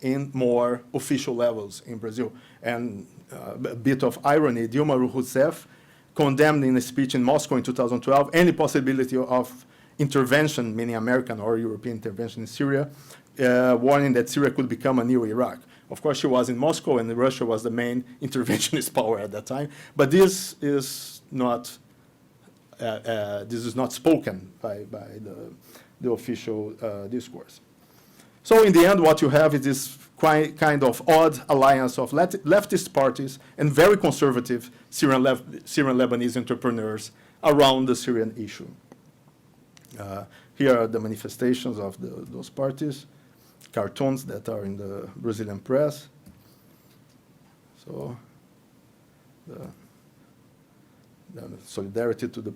B: in more official levels in Brazil. And a bit of irony, Dilma Rousseff condemned in a speech in Moscow in 2012 any possibility of intervention, meaning American or European intervention in Syria, warning that Syria could become a new Iraq. Of course, she was in Moscow, and Russia was the main interventionist power at that time. But this is not spoken by the official discourse. So in the end, what you have is this kind of odd alliance of leftist parties and very conservative Syrian Lebanese entrepreneurs around the Syrian issue. Here are the manifestations of those parties, cartoons that are in the Brazilian press. So the solidarity to the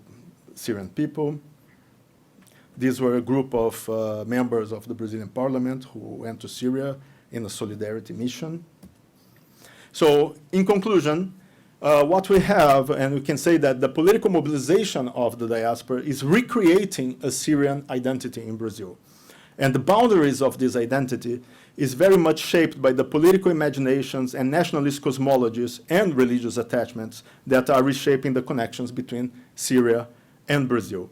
B: Syrian people. These were a group of members of the Brazilian parliament who went to Syria in a solidarity mission. So in conclusion, what we have, and we can say that the political mobilization of the diaspora is recreating a Syrian identity in Brazil. And the boundaries of this identity is very much shaped by the political imaginations and nationalist cosmologies and religious attachments that are reshaping the connections between Syria and Brazil.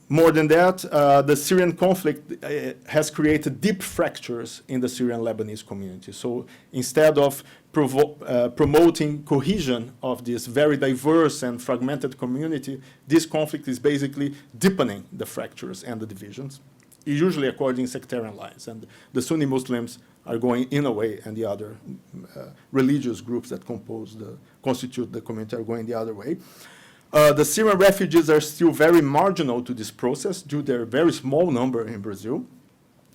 B: More than that, the Syrian conflict has created deep fractures in the Syrian Lebanese community. So instead of promoting cohesion of this very diverse and fragmented community, this conflict is basically deepening the fractures and the divisions, usually according sectarian lines. And the Sunni Muslims are going in a way, and the other religious groups that constitute the community are going the other way. The Syrian refugees are still very marginal to this process due to their very small number in Brazil,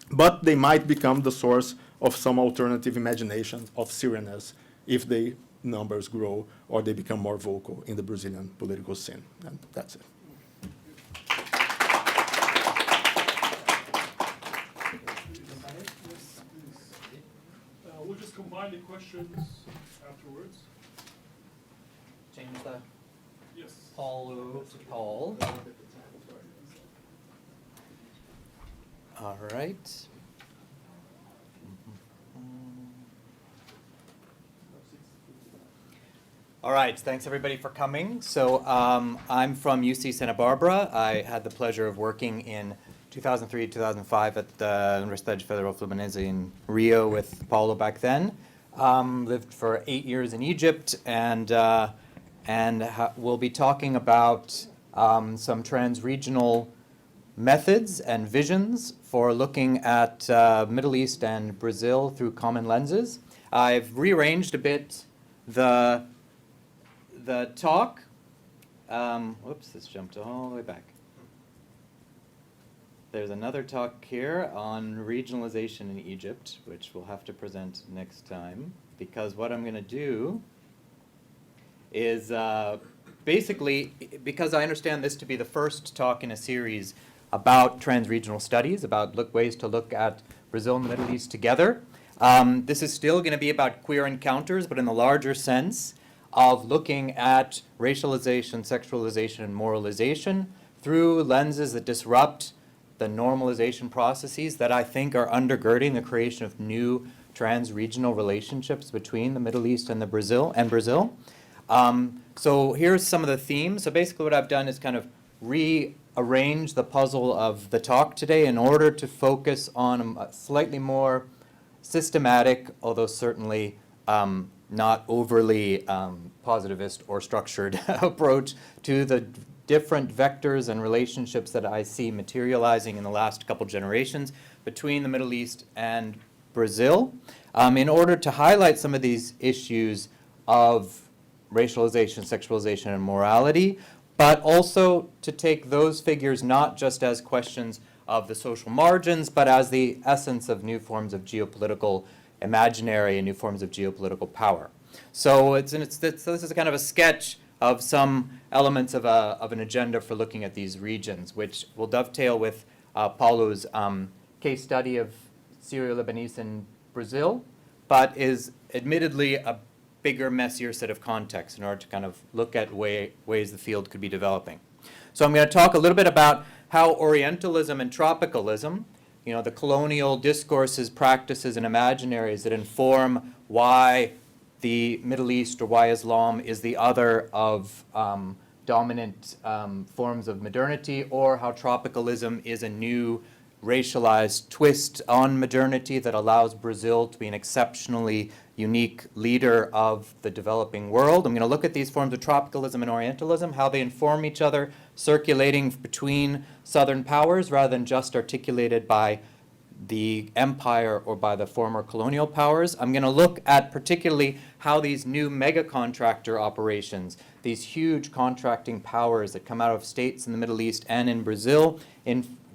B: but they might become the source of some alternative imagination of Syrianness if their numbers grow or they become more vocal in the Brazilian political scene. And that's it.
A: We'll just combine the questions afterwards.
C: Change the
A: Yes.
C: Paul to Paul. All right. All right, thanks everybody for coming. So I'm from UC Santa Barbara. I had the pleasure of working in 2003, 2005 at the Universidade Federal Fluminense in Rio with Paulo back then. Lived for 8 years in Egypt, and we'll be talking about some trans-regional methods and visions for looking at Middle East and Brazil through common lenses. I've rearranged a bit the talk. Whoops, this jumped all the way back. There's another talk here on regionalization in Egypt, which we'll have to present next time, because what I'm going to do is basically, because I understand this to be the first talk in a series about trans-regional studies, about ways to look at Brazil and the Middle East together. This is still going to be about queer encounters, but in the larger sense of looking at racialization, sexualization, and moralization through lenses that disrupt the normalization processes that I think are undergirding the creation of new trans-regional relationships between the Middle East and Brazil. So here's some of the themes. So basically what I've done is kind of rearrange the puzzle of the talk today in order to focus on a slightly more systematic, although certainly not overly positivist or structured approach to the different vectors and relationships that I see materializing in the last couple generations between the Middle East and Brazil, in order to highlight some of these issues of racialization, sexualization, and morality, but also to take those figures not just as questions of the social margins, but as the essence of new forms of geopolitical imaginary and new forms of geopolitical power. So this is kind of a sketch of some elements of an agenda for looking at these regions, which will dovetail with Paulo's case study of Syro-Lebanese in Brazil, but is admittedly a bigger, messier set of contexts in order to kind of look at ways the field could be developing. So I'm going to talk a little bit about how Orientalism and tropicalism, the colonial discourses, practices, and imaginaries that inform why the Middle East or why Islam is the other of dominant forms of modernity, or how tropicalism is a new racialized twist on modernity that allows Brazil to be an exceptionally unique leader of the developing world. I'm going to look at these forms of tropicalism and Orientalism, how they inform each other, circulating between southern powers rather than just articulated by the empire or by the former colonial powers. I'm going to look at particularly how these new mega contractor operations, these huge contracting powers that come out of states in the Middle East and in Brazil,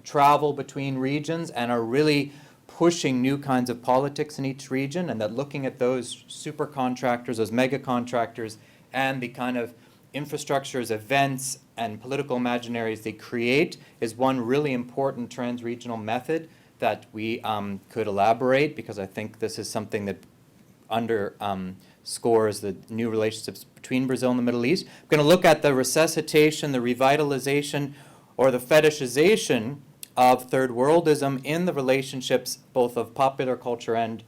C: travel between regions and are really pushing new kinds of politics in each region, and that looking at those super contractors, those mega contractors, and the kind of infrastructures, events, and political imaginaries they create is one really important trans-regional method that we could elaborate, because I think this is something that underscores the new relationships between Brazil and the Middle East. I'm going to look at the resuscitation, the revitalization, or the fetishization of third worldism in the relationships both of popular culture and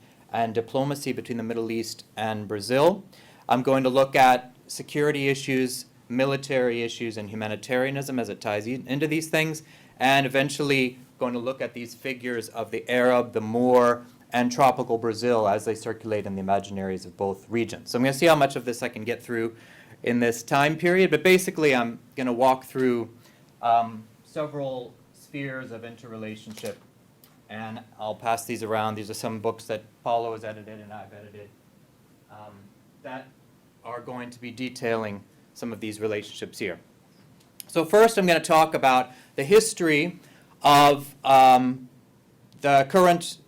C: diplomacy between the Middle East and Brazil. I'm going to look at security issues, military issues, and humanitarianism as it ties into these things, and eventually going to look at these figures of the Arab, the Moor, and tropical Brazil as they circulate in the imaginaries of both regions. So I'm going to see how much of this I can get through in this time period, but basically I'm going to walk through several spheres of interrelationship, and I'll pass these around. These are some books that Paulo has edited and I've edited that are going to be detailing some of these relationships here. So first I'm going to talk about the history of the current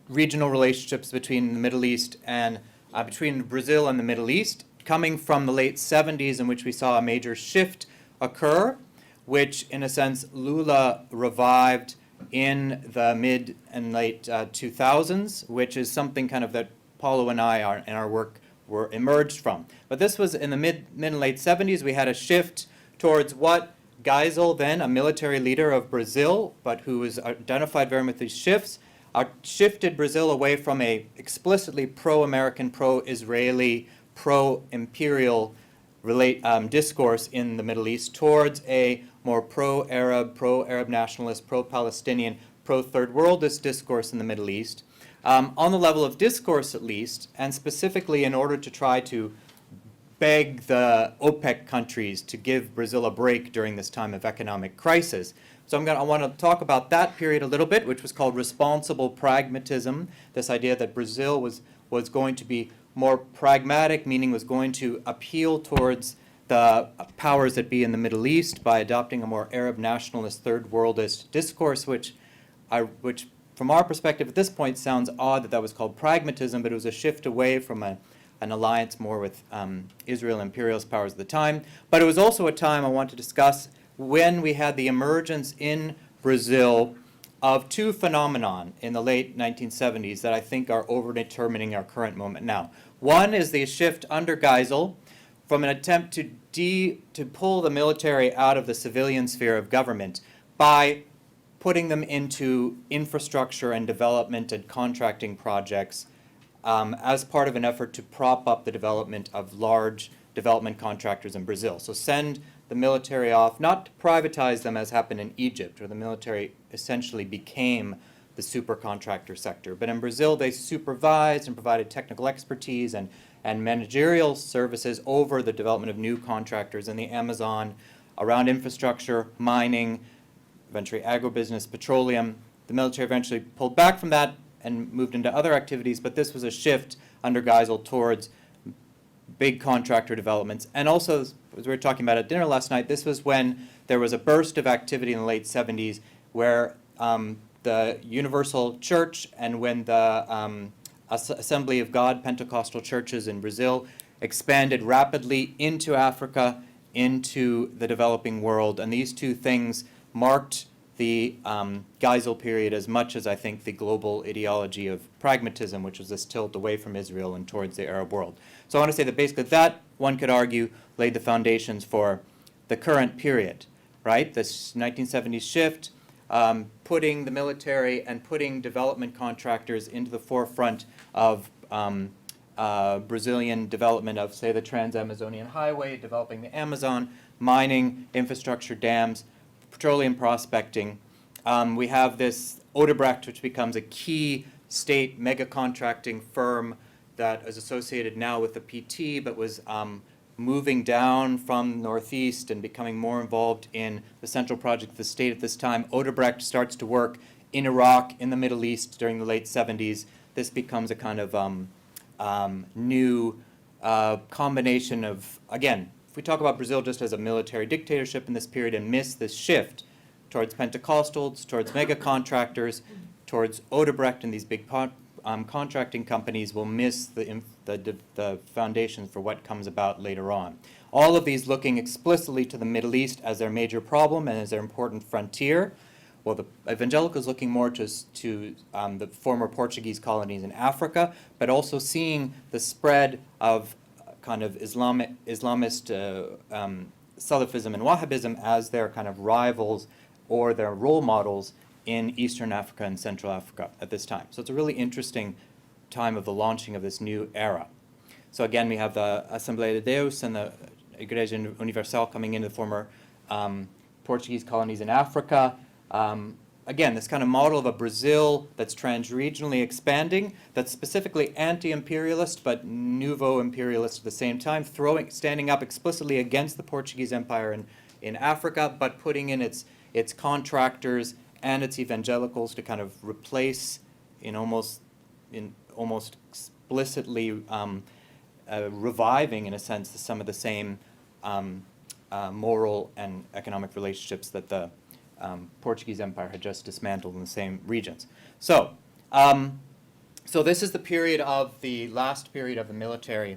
C: regional relationships between the Middle East and between Brazil and the Middle East, coming from the late 70s, in which we saw a major shift occur, which in a sense Lula revived in the mid and late 2000s, which is something kind of that Paulo and I are in our work were emerged from. But this was in the mid and late 70s. We had a shift towards what Geisel, then a military leader of Brazil, but who was identified very much with these shifts, shifted Brazil away from a explicitly pro-American, pro-Israeli, pro-imperial discourse in the Middle East towards a more pro-Arab nationalist, pro-Palestinian, pro-third worldist discourse in the Middle East. On the level of discourse, at least, and specifically in order to try to beg the OPEC countries to give Brazil a break during this time of economic crisis. So I want to talk about that period a little bit, which was called responsible pragmatism, this idea that Brazil was going to be more pragmatic, meaning was going to appeal towards the powers that be in the Middle East by adopting a more Arab nationalist, third worldist discourse, which from our perspective at this point sounds odd that was called pragmatism, but it was a shift away from an alliance more with Israel imperialist powers at the time. But it was also a time I want to discuss when we had the emergence in Brazil of two phenomenon in the late 1970s that I think are over-determining our current moment now. One is the shift under Geisel from an attempt to pull the military out of the civilian sphere of government by putting them into infrastructure and development and contracting projects as part of an effort to prop up the development of large development contractors in Brazil. So send the military off, not to privatize them as happened in Egypt, where the military essentially became the super contractor sector. But in Brazil, they supervised and provided technical expertise and managerial services over the development of new contractors in the Amazon, around infrastructure, mining, eventually agribusiness, petroleum. The military eventually pulled back from that and moved into other activities, but this was a shift under Geisel towards big contractor developments. And also, as we were talking about at dinner last night, this was when there was a burst of activity in the late 70s where the Universal Church and when the Assembly of God Pentecostal churches in Brazil expanded rapidly into Africa, into the developing world. And these two things marked the Geisel period as much as I think the global ideology of pragmatism, which was this tilt away from Israel and towards the Arab world. So I want to say that basically that, one could argue, laid the foundations for the current period. right? This 1970s shift, putting the military and putting development contractors into the forefront of Brazilian development of, say, the Trans-Amazonian Highway, developing the Amazon, mining, infrastructure, dams, petroleum prospecting. We have this Odebrecht, which becomes a key state mega contracting firm that is associated now with the PT, but was moving down from Northeast and becoming more involved in the central project of the state at this time. Odebrecht starts to work in Iraq, in the Middle East during the late 70s. This becomes a kind of new combination of, again, if we talk about Brazil just as a military dictatorship in this period and miss this shift towards Pentecostals, towards mega contractors, towards Odebrecht and these big contracting companies, will miss the foundations for what comes about later on. All of these looking explicitly to the Middle East as their major problem and as their important frontier. Well, the evangelicals looking more to the former Portuguese colonies in Africa, but also seeing the spread of kind of Islamist Salafism and Wahhabism as their kind of rivals or their role models in Eastern Africa and Central Africa at this time. So it's a really interesting time of the launching of this new era. So again, we have the Assembleia de Deus and the Igreja Universal coming into the former Portuguese colonies in Africa. Again, this kind of model of a Brazil that's transregionally expanding, that's specifically anti-imperialist but nouveau imperialist at the same time, standing up explicitly against the Portuguese Empire in Africa, but putting in its contractors and its evangelicals to kind of replace in almost explicitly reviving, in a sense, some of the same moral and economic relationships that the Portuguese Empire had just dismantled in the same regions. So this is the period of the last period of the military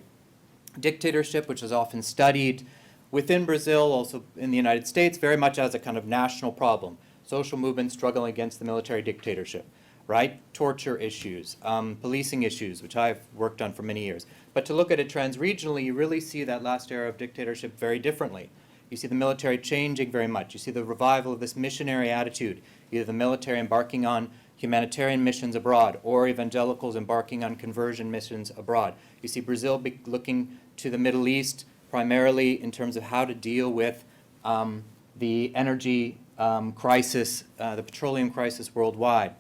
C: dictatorship, which is often studied within Brazil, also in the United States, very much as a kind of national problem. Social movements struggling against the military dictatorship, right? Torture issues, policing issues, which I've worked on for many years. But to look at it transregionally, you really see that last era of dictatorship very differently. You see the military changing very much. You see the revival of this missionary attitude, either the military embarking on humanitarian missions abroad or evangelicals embarking on conversion missions abroad. You see Brazil looking to the Middle East primarily in terms of how to deal with the energy crisis, the petroleum crisis worldwide.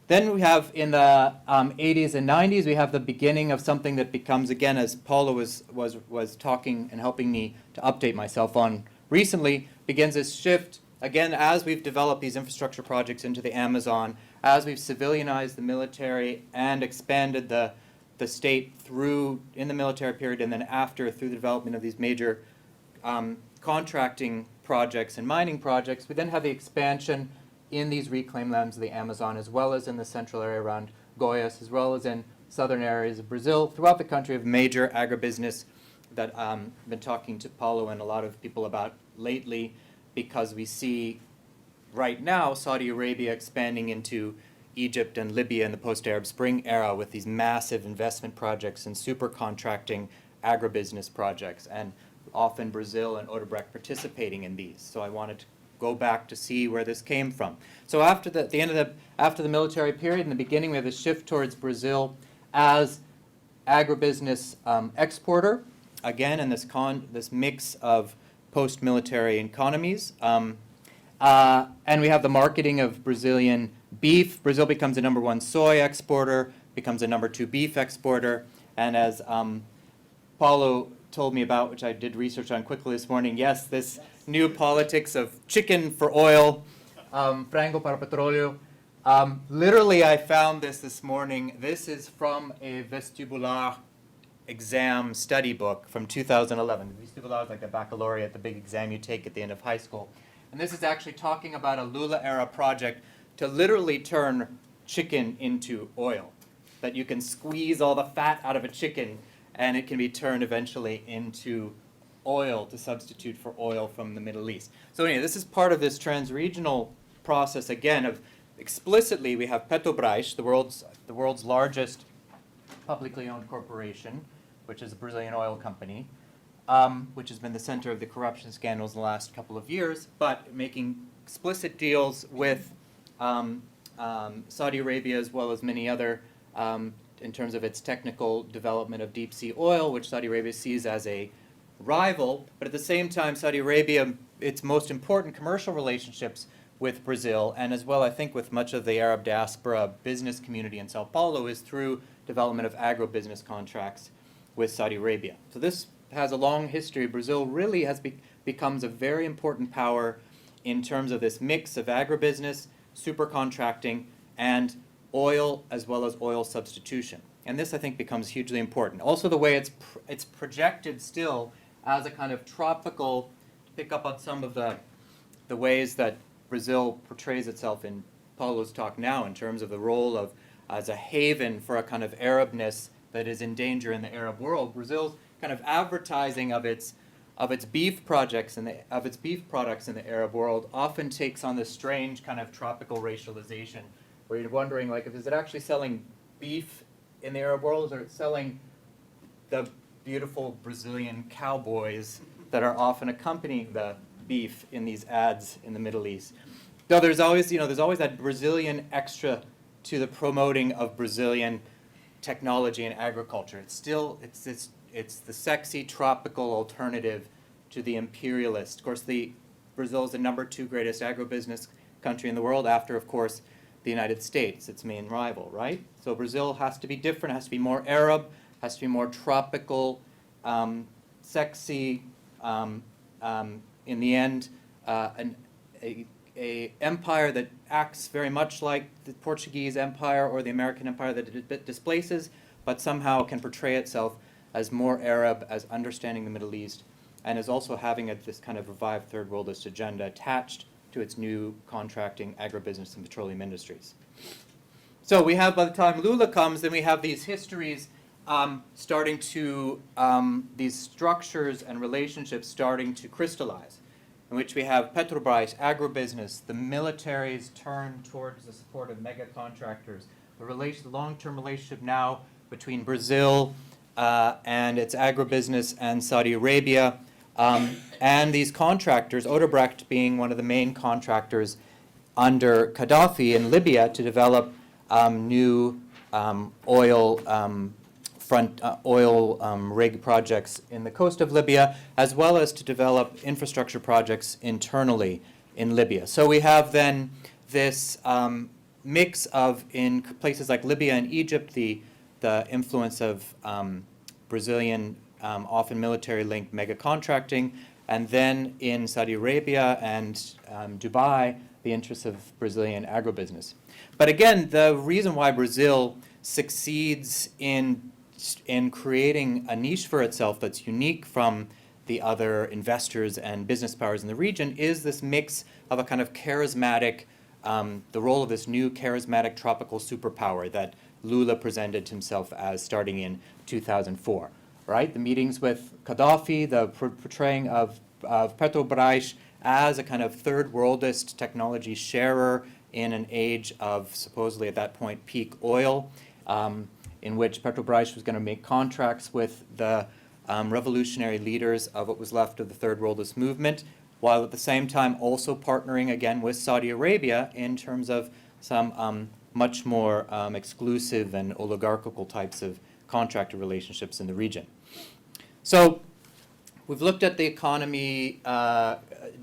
C: Then we have in the 80s and 90s, we have the beginning of something that becomes, again, as Paula was talking and helping me to update myself on recently, begins this shift, again, as we've developed these infrastructure projects into the Amazon, as we've civilianized the military and expanded the state through, in the military period and then after, through the development of these major contracting projects and mining projects, we then have the expansion in these reclaimed lands of the Amazon, as well as in the central area around Goiás, as well as in southern areas of Brazil, throughout the country of major agribusiness that I've been talking to Paulo and a lot of people about lately, because we see right now Saudi Arabia expanding into Egypt and Libya in the post-Arab Spring era with these massive investment projects and super contracting agribusiness projects, and often Brazil and Odebrecht participating in these. So I wanted to go back to see where this came from. So after the military period, in the beginning, we have a shift towards Brazil as agribusiness exporter, again in this mix of post-military economies. And we have the marketing of Brazilian beef. Brazil becomes the #1 soy exporter, becomes the #2 beef exporter, and as Paulo told me about, which I did research on quickly this morning, yes, this new politics of chicken for oil, frango para petróleo. Literally, I found this morning. This is from a vestibular exam study book from 2011. Vestibular is like the baccalaureate, the big exam you take at the end of high school. And this is actually talking about a Lula-era project to literally turn chicken into oil, that you can squeeze all the fat out of a chicken and it can be turned eventually into oil to substitute for oil from the Middle East. So anyway, this is part of this transregional process, again, of explicitly we have Petrobras, the world's largest publicly owned corporation, which is a Brazilian oil company, which has been the center of the corruption scandals in the last couple of years, but making explicit deals with Saudi Arabia as well as many other, in terms of its technical development of deep sea oil, which Saudi Arabia sees as a rival. But at the same time, Saudi Arabia, its most important commercial relationships with Brazil, and as well, I think, with much of the Arab diaspora business community in Sao Paulo, is through development of agribusiness contracts with Saudi Arabia. So this has a long history. Brazil really has becomes a very important power in terms of this mix of agribusiness, supercontracting, and oil, as well as oil substitution. And this, I think, becomes hugely important. Also, the way it's projected still as a kind of tropical, to pick up on some of the ways that Brazil portrays itself in Paulo's talk now, in terms of the role of as a haven for a kind of Arabness that is in danger in the Arab world. Brazil's kind of advertising of its beef projects and of its beef products in the Arab world often takes on this strange kind of tropical racialization, where you're wondering, like, is it actually selling beef in the Arab world, or is it selling the beautiful Brazilian cowboys that are often accompanying the beef in these ads in the Middle East? So there's always that Brazilian extra to the promoting of Brazilian technology and agriculture. It's the sexy tropical alternative to the imperialist. Of course, Brazil is the #2 greatest agribusiness country in the world after, of course, the United States, its main rival, right? So Brazil has to be different, has to be more Arab, has to be more tropical, sexy, in the end, a empire that acts very much like the Portuguese Empire or the American Empire that it displaces, but somehow can portray itself as more Arab, as understanding the Middle East, and is also having this kind of revived third worldist agenda attached to its new contracting, agribusiness, and petroleum industries. So we have, by the time Lula comes, then we have these histories starting to, these structures and relationships starting to crystallize, in which we have Petrobras, agribusiness, the military's turn towards the support of mega contractors, the long-term relationship now between Brazil and its agribusiness and Saudi Arabia, and these contractors, Odebrecht being one of the main contractors under Gaddafi in Libya to develop new oil rig projects in the coast of Libya, as well as to develop infrastructure projects internally in Libya. So we have then this mix of, in places like Libya and Egypt, the influence of Brazilian, often military-linked mega contracting, and then in Saudi Arabia and Dubai, the interests of Brazilian agribusiness. But again, the reason why Brazil succeeds in creating a niche for itself that's unique from the other investors and business powers in the region is this mix of a kind of charismatic, the role of this new charismatic tropical superpower that Lula presented himself as starting in 2004, right? The meetings with Gaddafi, the portraying of Petrobras as a kind of third worldist technology sharer in an age of supposedly at that point peak oil, in which Petrobras was going to make contracts with the revolutionary leaders of what was left of the third worldist movement, while at the same time also partnering again with Saudi Arabia in terms of some much more exclusive and oligarchical types of contractor relationships in the region. So we've looked at the economy,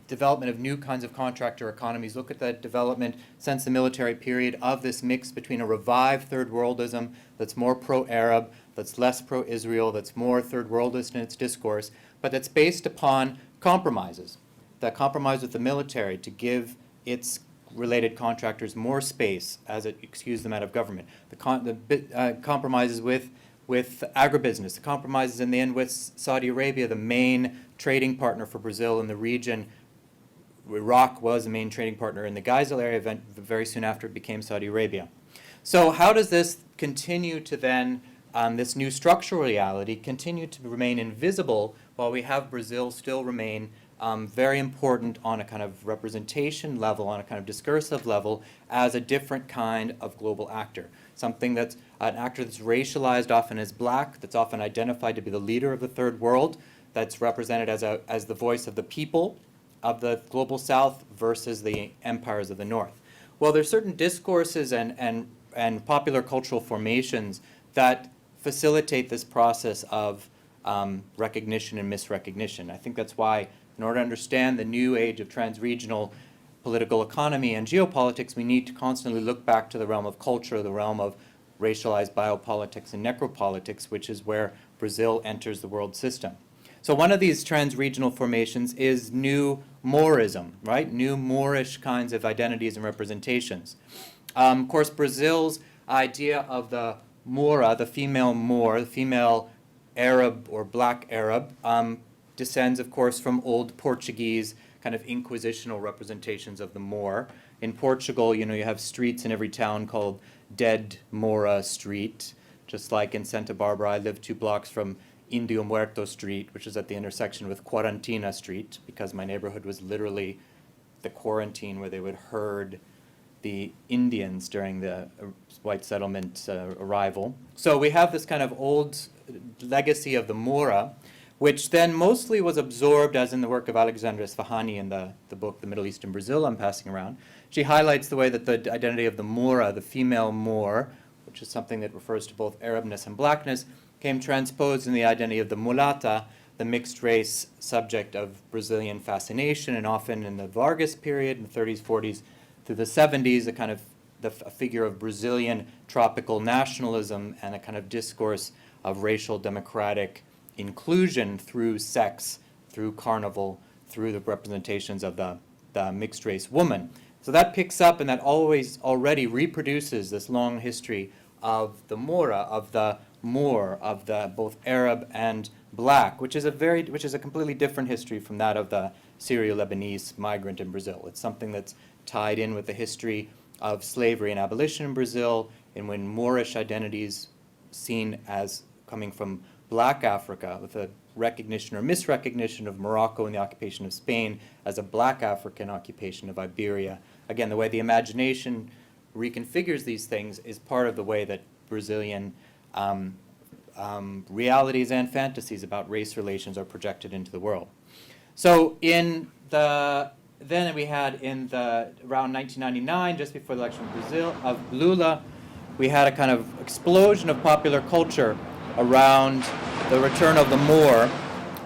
C: development of new kinds of contractor economies, look at the development since the military period of this mix between a revived third worldism that's more pro-Arab, that's less pro-Israel, that's more third worldist in its discourse, but that's based upon compromises. That compromise with the military to give its related contractors more space as it excused them out of government. The compromises with agribusiness, the compromises in the end with Saudi Arabia, the main trading partner for Brazil in the region. Iraq was the main trading partner in the Geisel area event very soon after it became Saudi Arabia. So how does this continue to then, this new structural reality, continue to remain invisible while we have Brazil still remain very important on a kind of representation level, on a kind of discursive level, as a different kind of global actor. Something that's an actor that's racialized often as black, that's often identified to be the leader of the third world, that's represented as the voice of the people of the global south versus the empires of the north. Well, there's certain discourses and popular cultural formations that facilitate this process of recognition and misrecognition. I think that's why, in order to understand the new age of transregional political economy and geopolitics, we need to constantly look back to the realm of culture, the realm of racialized biopolitics and necropolitics, which is where Brazil enters the world system. So one of these transregional formations is new Moorism, right? New Moorish kinds of identities and representations. Of course, Brazil's idea of the Moora, the female Moor, the female Arab or black Arab, descends, of course, from old Portuguese kind of inquisitional representations of the Moor. In Portugal, you have streets in every town called Dead Moura Street, just like in Santa Barbara. I live 2 blocks from Indio Muerto Street, which is at the intersection with Quarantina Street, because my neighborhood was literally the quarantine where they would herd the Indians during the white settlement arrival. So we have this kind of old legacy of the Moora, which then mostly was absorbed, as in the work of Alexandra Esfahani in the book The Middle East and Brazil I'm passing around. She highlights the way that the identity of the Moora, the female Moor, which is something that refers to both Arabness and blackness, came transposed in the identity of the mulata, the mixed race subject of Brazilian fascination, and often in the Vargas period, in the 30s, 40s, through the 70s, a kind of a figure of Brazilian tropical nationalism and a kind of discourse of racial democratic inclusion through sex, through carnival, through the representations of the mixed race woman. So that picks up, and that always already reproduces this long history of the Moora, of the Moor, of the both Arab and black, which is a completely different history from that of the Syrio-Lebanese migrant in Brazil. It's something that's tied in with the history of slavery and abolition in Brazil, and when Moorish identities seen as coming from black Africa, with a recognition or misrecognition of Morocco and the occupation of Spain as a black African occupation of Iberia. Again, the way the imagination reconfigures these things is part of the way that Brazilian realities and fantasies about race relations are projected into the world. So then we had around 1999, just before the election of Lula, we had a kind of explosion of popular culture around the return of the Moor,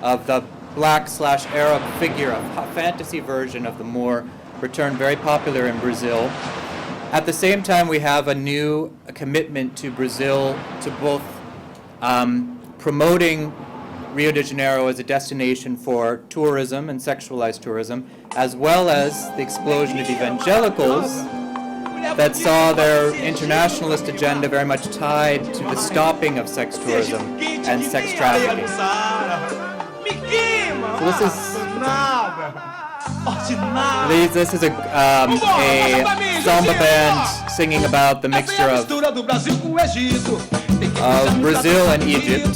C: of the black/Arab figure, a fantasy version of the Moor, returned very popular in Brazil. At the same time, we have a commitment to Brazil to both promoting Rio de Janeiro as a destination for tourism and sexualized tourism, as well as the explosion of evangelicals that saw their internationalist agenda very much tied to the stopping of sex tourism and sex trafficking. So this is a samba band singing about the mixture of Brazil and Egypt.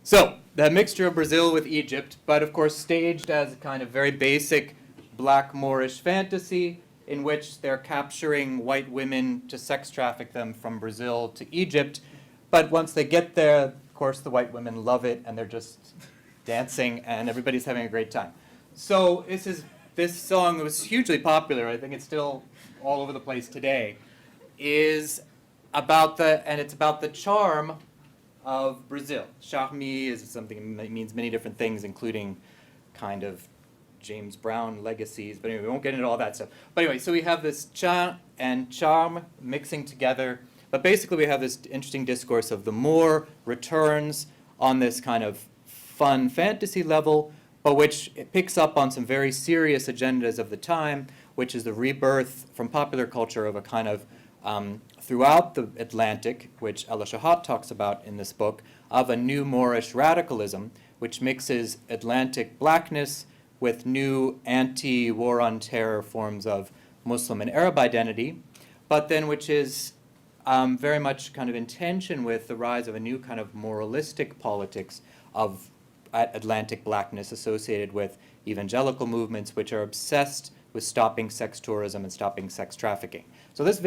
C: So, the mixture of Brazil with Egypt, but of course staged as a kind of very basic black Moorish fantasy in which they're capturing white women to sex traffic them from Brazil to Egypt. But once they get there, of course, the white women love it and they're just dancing and everybody's having a great time. So this song was hugely popular. I think it's still all over the place today. It's about the charm of Brazil. Charme is something that means many different things, including kind of James Brown legacies. But anyway, we won't get into all that stuff. But anyway, so we have this cha and charm mixing together. But basically, we have this interesting discourse of the Moor returns on this kind of fun fantasy level, but which it picks up on some very serious agendas of the time, which is the rebirth from popular culture of a kind of throughout the Atlantic, which Ella Shahat talks about in this book, of a new Moorish radicalism, which mixes Atlantic blackness with new anti-war on terror forms of Muslim and Arab identity, but then which is very much kind of in tension with the rise of a new kind of moralistic politics of Atlantic blackness associated with evangelical movements which are obsessed with stopping sex tourism and stopping sex trafficking. So this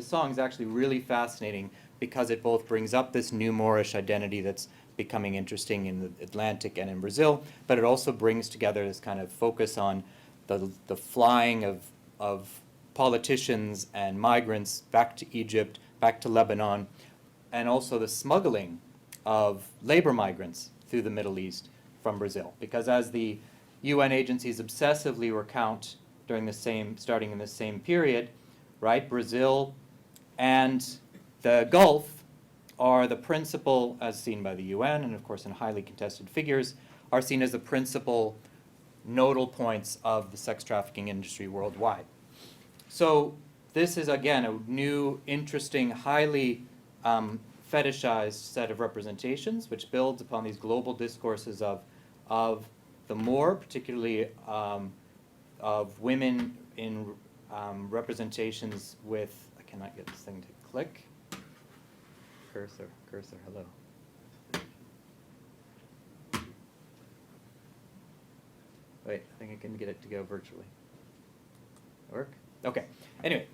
C: song is actually really fascinating because it both brings up this new Moorish identity that's becoming interesting in the Atlantic and in Brazil, but it also brings together this kind of focus on the flying of politicians and migrants back to Egypt, back to Lebanon, and also the smuggling of labor migrants through the Middle East from Brazil. Because as the UN agencies obsessively recount starting in the same period, right, Brazil and the Gulf are the principal, as seen by the UN, and of course in highly contested figures, are seen as the principal nodal points of the sex trafficking industry worldwide. So this is, again, a new, interesting, highly fetishized set of representations, which builds upon these global discourses of the Moor, particularly of women in representations with, I cannot get this thing to click. Cursor, hello. Wait, I think I can get it to go virtually. Work? Okay. Anyway,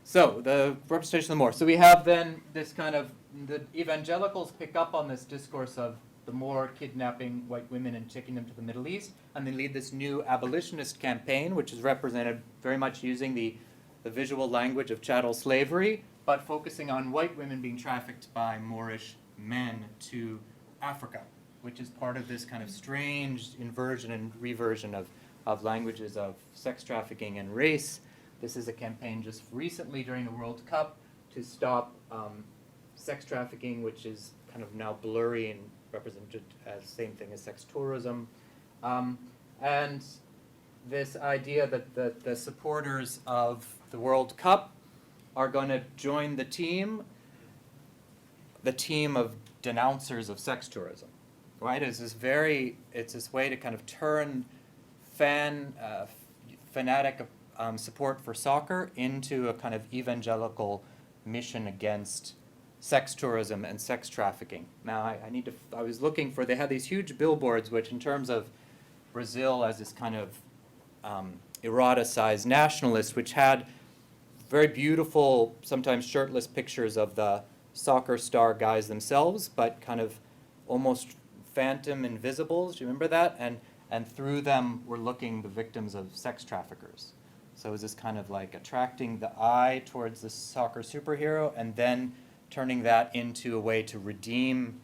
C: so the representation of the Moor. So we have then this kind of, the evangelicals pick up on this discourse of the Moor kidnapping white women and taking them to the Middle East, and they lead this new abolitionist campaign, which is represented very much using the visual language of chattel slavery, but focusing on white women being trafficked by Moorish men to Africa, which is part of this kind of strange inversion and reversion of languages of sex trafficking and race. This is a campaign just recently during the World Cup to stop sex trafficking, which is kind of now blurry and represented as same thing as sex tourism. And this idea that the supporters of the World Cup are going to join the team of denouncers of sex tourism, right? It's this way to kind of turn fanatic support for soccer into a kind of evangelical mission against sex tourism and sex trafficking. Now, I was looking for, they had these huge billboards, which in terms of Brazil as this kind of eroticized nationalist, which had very beautiful, sometimes shirtless pictures of the soccer star guys themselves, but kind of almost phantom invisibles. Do you remember that? And through them were looking the victims of sex traffickers. So it was this kind of like attracting the eye towards the soccer superhero and then turning that into a way to redeem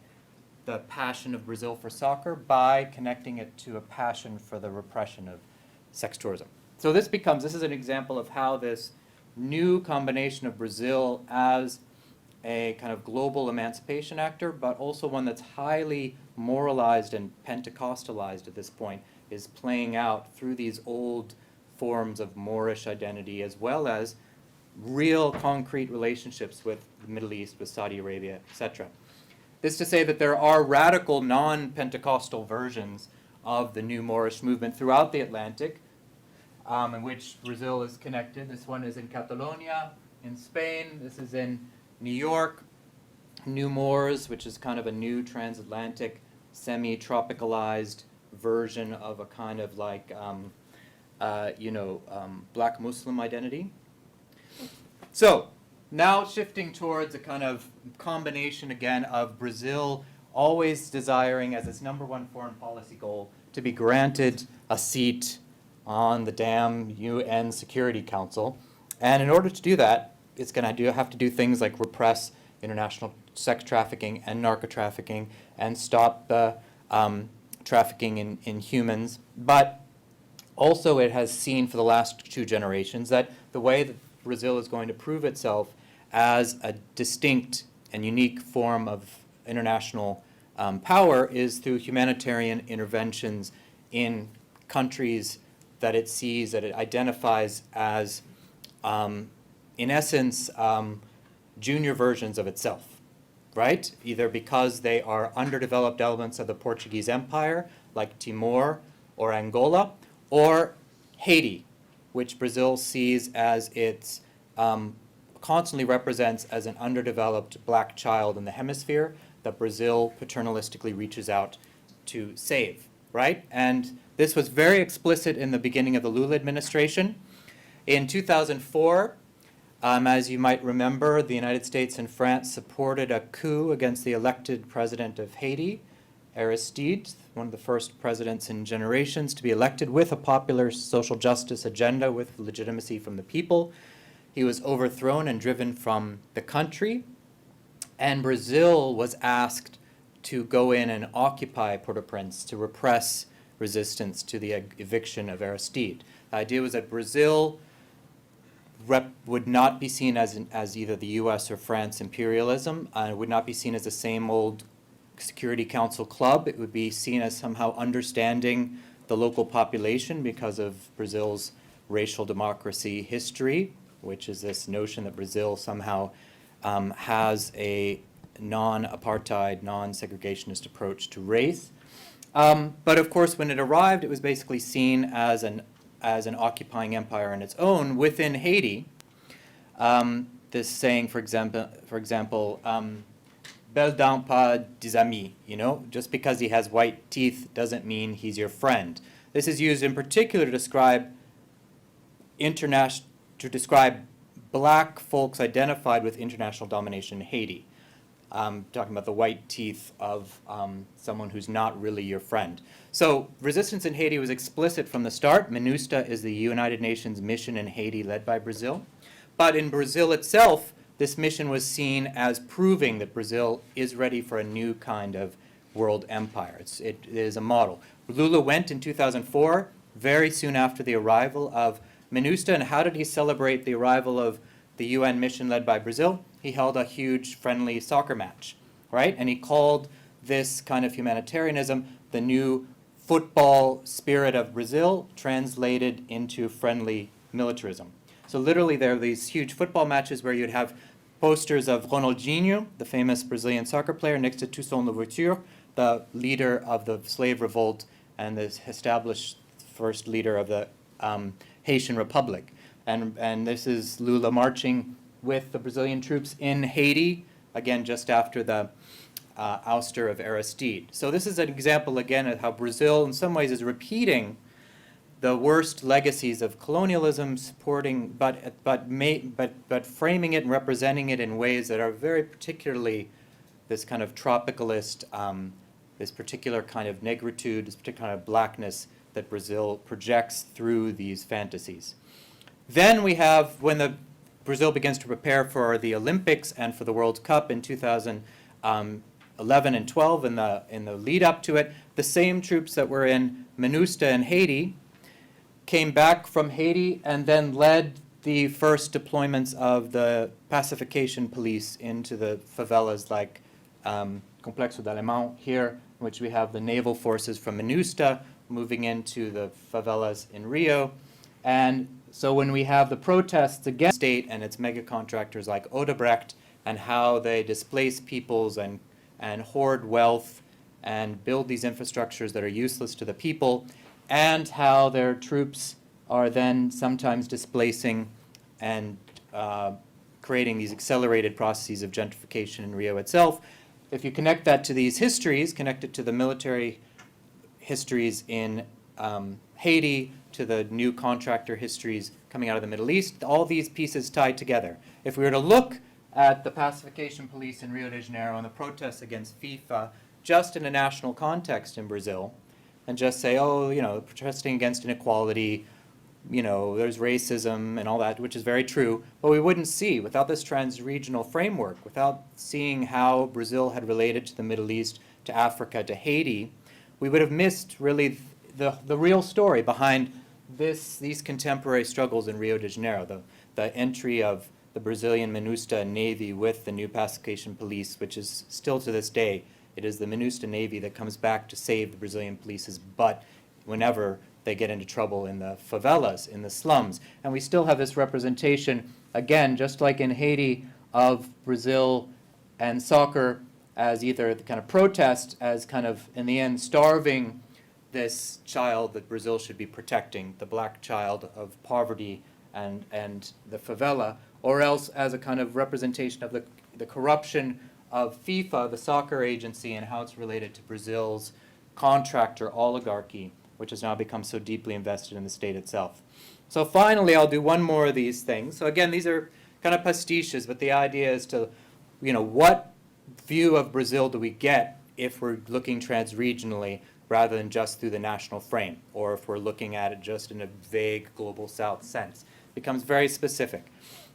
C: the passion of Brazil for soccer by connecting it to a passion for the repression of sex tourism. So this is an example of how this new combination of Brazil as a kind of global emancipation actor, but also one that's highly moralized and Pentecostalized at this point, is playing out through these old forms of Moorish identity, as well as real concrete relationships with the Middle East, with Saudi Arabia, etc. This to say that there are radical non-Pentecostal versions of the new Moorish movement throughout the Atlantic, in which Brazil is connected. This one is in Catalonia, in Spain. This is in New York. New Moors, which is kind of a new transatlantic, semi-tropicalized version of a kind of like, black Muslim identity. So now shifting towards a kind of combination again of Brazil always desiring as its number one foreign policy goal to be granted a seat on the damn UN Security Council. And in order to do that, it's going to have to do things like repress international sex trafficking and narco trafficking and stop the trafficking in humans. But also it has seen for the last 2 generations that the way that Brazil is going to prove itself as a distinct and unique form of international power is through humanitarian interventions in countries that it sees, that it identifies as, in essence, junior versions of itself, right? Either because they are underdeveloped elements of the Portuguese Empire, like Timor or Angola, or Haiti, which Brazil sees as its, constantly represents as an underdeveloped black child in the hemisphere that Brazil paternalistically reaches out to save, right? And this was very explicit in the beginning of the Lula administration. In 2004, As you might remember, the United States and France supported a coup against the elected president of Haiti, Aristide, one of the first presidents in generations to be elected with a popular social justice agenda with legitimacy from the people. He was overthrown and driven from the country, and Brazil was asked to go in and occupy Port-au-Prince to repress resistance to the eviction of Aristide. The idea was that Brazil would not be seen as either the U.S. or France imperialism. It would not be seen as the same old Security Council club. It would be seen as somehow understanding the local population because of Brazil's racial democracy history, which is this notion that Brazil somehow has a non-apartheid, non-segregationist approach to race. But of course, when it arrived, it was basically seen as an occupying empire on its own within Haiti. This saying, for example, belle dent pas des amis, just because he has white teeth doesn't mean he's your friend. This is used in particular to describe black folks identified with international domination in Haiti. Talking about the white teeth of someone who's not really your friend. So resistance in Haiti was explicit from the start. MINUSTA is the United Nations mission in Haiti led by Brazil. But in Brazil itself, this mission was seen as proving that Brazil is ready for a new kind of world empire. It is a model. Lula went in 2004, very soon after the arrival of MINUSTA. And how did he celebrate the arrival of the UN mission led by Brazil? He held a huge friendly soccer match, right? And he called this kind of humanitarianism the new football spirit of Brazil translated into friendly militarism. So literally there are these huge football matches where you'd have posters of Ronaldinho, the famous Brazilian soccer player, next to Toussaint Louverture, the leader of the slave revolt and the established first leader of the Haitian Republic. And this is Lula marching with the Brazilian troops in Haiti, again, just after the ouster of Aristide. So this is an example, again, of how Brazil, in some ways, is repeating the worst legacies of colonialism, supporting, but framing it and representing it in ways that are very particularly this kind of tropicalist, this particular kind of negritude, this particular kind of blackness that Brazil projects through these fantasies. Then we have, when Brazil begins to prepare for the Olympics and for the World Cup in 2011 and 12, in the lead up to it, the same troops that were in MINUSTA in Haiti came back from Haiti and then led the first deployments of the pacification police into the favelas like Complexo de Alemão here, in which we have the naval forces from MINUSTA moving into the favelas in Rio. And so when we have the protests against the state and its mega contractors like Odebrecht and how they displace peoples and hoard wealth and build these infrastructures that are useless to the people, and how their troops are then sometimes displacing and creating these accelerated processes of gentrification in Rio itself. If you connect that to these histories, connect it to the military histories in Haiti, to the new contractor histories coming out of the Middle East, all these pieces tied together. If we were to look at the pacification police in Rio de Janeiro and the protests against FIFA just in a national context in Brazil, and just say, protesting against inequality, there's racism and all that, which is very true, but we wouldn't see, without this trans-regional framework, without seeing how Brazil had related to the Middle East, to Africa, to Haiti, we would have missed really the real story behind these contemporary struggles in Rio de Janeiro, the entry of the Brazilian MINUSTA Navy with the new pacification police, which is still to this day, it is the MINUSTA Navy that comes back to save the Brazilian police's butt whenever they get into trouble in the favelas, in the slums. And we still have this representation, again, just like in Haiti, of Brazil and soccer as either the kind of protest, as kind of, in the end, starving this child that Brazil should be protecting, the black child of poverty and the favela, or else as a kind of representation of the corruption of FIFA, the soccer agency, and how it's related to Brazil's contractor oligarchy, which has now become so deeply invested in the state itself. So finally, I'll do one more of these things. So again, these are kind of pastiches, but the idea is to, what view of Brazil do we get if we're looking transregionally rather than just through the national frame, or if we're looking at it just in a vague global south sense. It becomes very specific.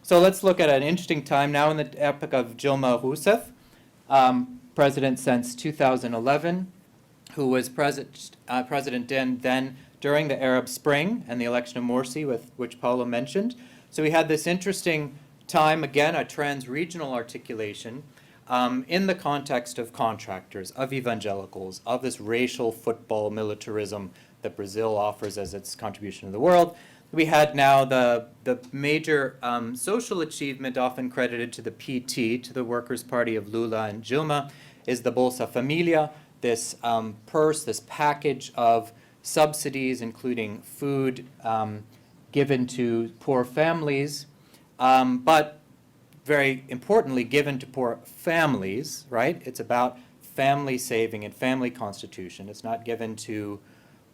C: So let's look at an interesting time now in the epoch of Dilma Rousseff, president since 2011, who was president then during the Arab Spring and the election of Morsi, which Paulo mentioned. So we had this interesting time, again, a trans-regional articulation in the context of contractors, of evangelicals, of this racial football militarism that Brazil offers as its contribution to the world. We had now the major social achievement often credited to the PT, to the Workers' Party of Lula and Dilma, is the Bolsa Familia, this purse, this package of subsidies, including food given to poor families, but very importantly, given to poor families, right? It's about family saving and family constitution. It's not given to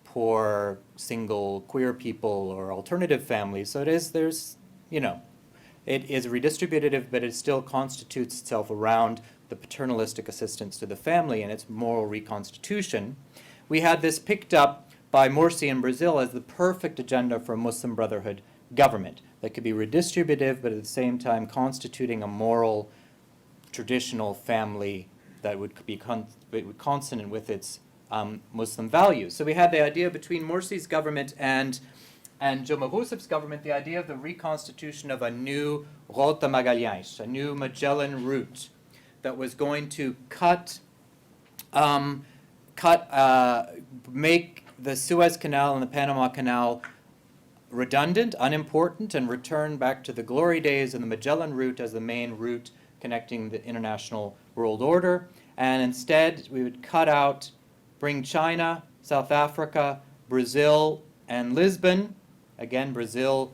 C: poor, single, queer people or alternative families. So it is redistributive, but it still constitutes itself around the paternalistic assistance to the family and its moral reconstitution. We had this picked up by Morsi in Brazil as the perfect agenda for a Muslim Brotherhood government that could be redistributive, but at the same time constituting a moral, traditional family that would be consonant with its Muslim values. So we had the idea between Morsi's government and Dilma Rousseff's government, the idea of the reconstitution of a new Rota Magalhães, a new Magellan route that was going to make the Suez Canal and the Panama Canal redundant, unimportant, and return back to the glory days of the Magellan route as the main route connecting the international world order. And instead, we would bring China, South Africa, Brazil, and Lisbon. Again, Brazil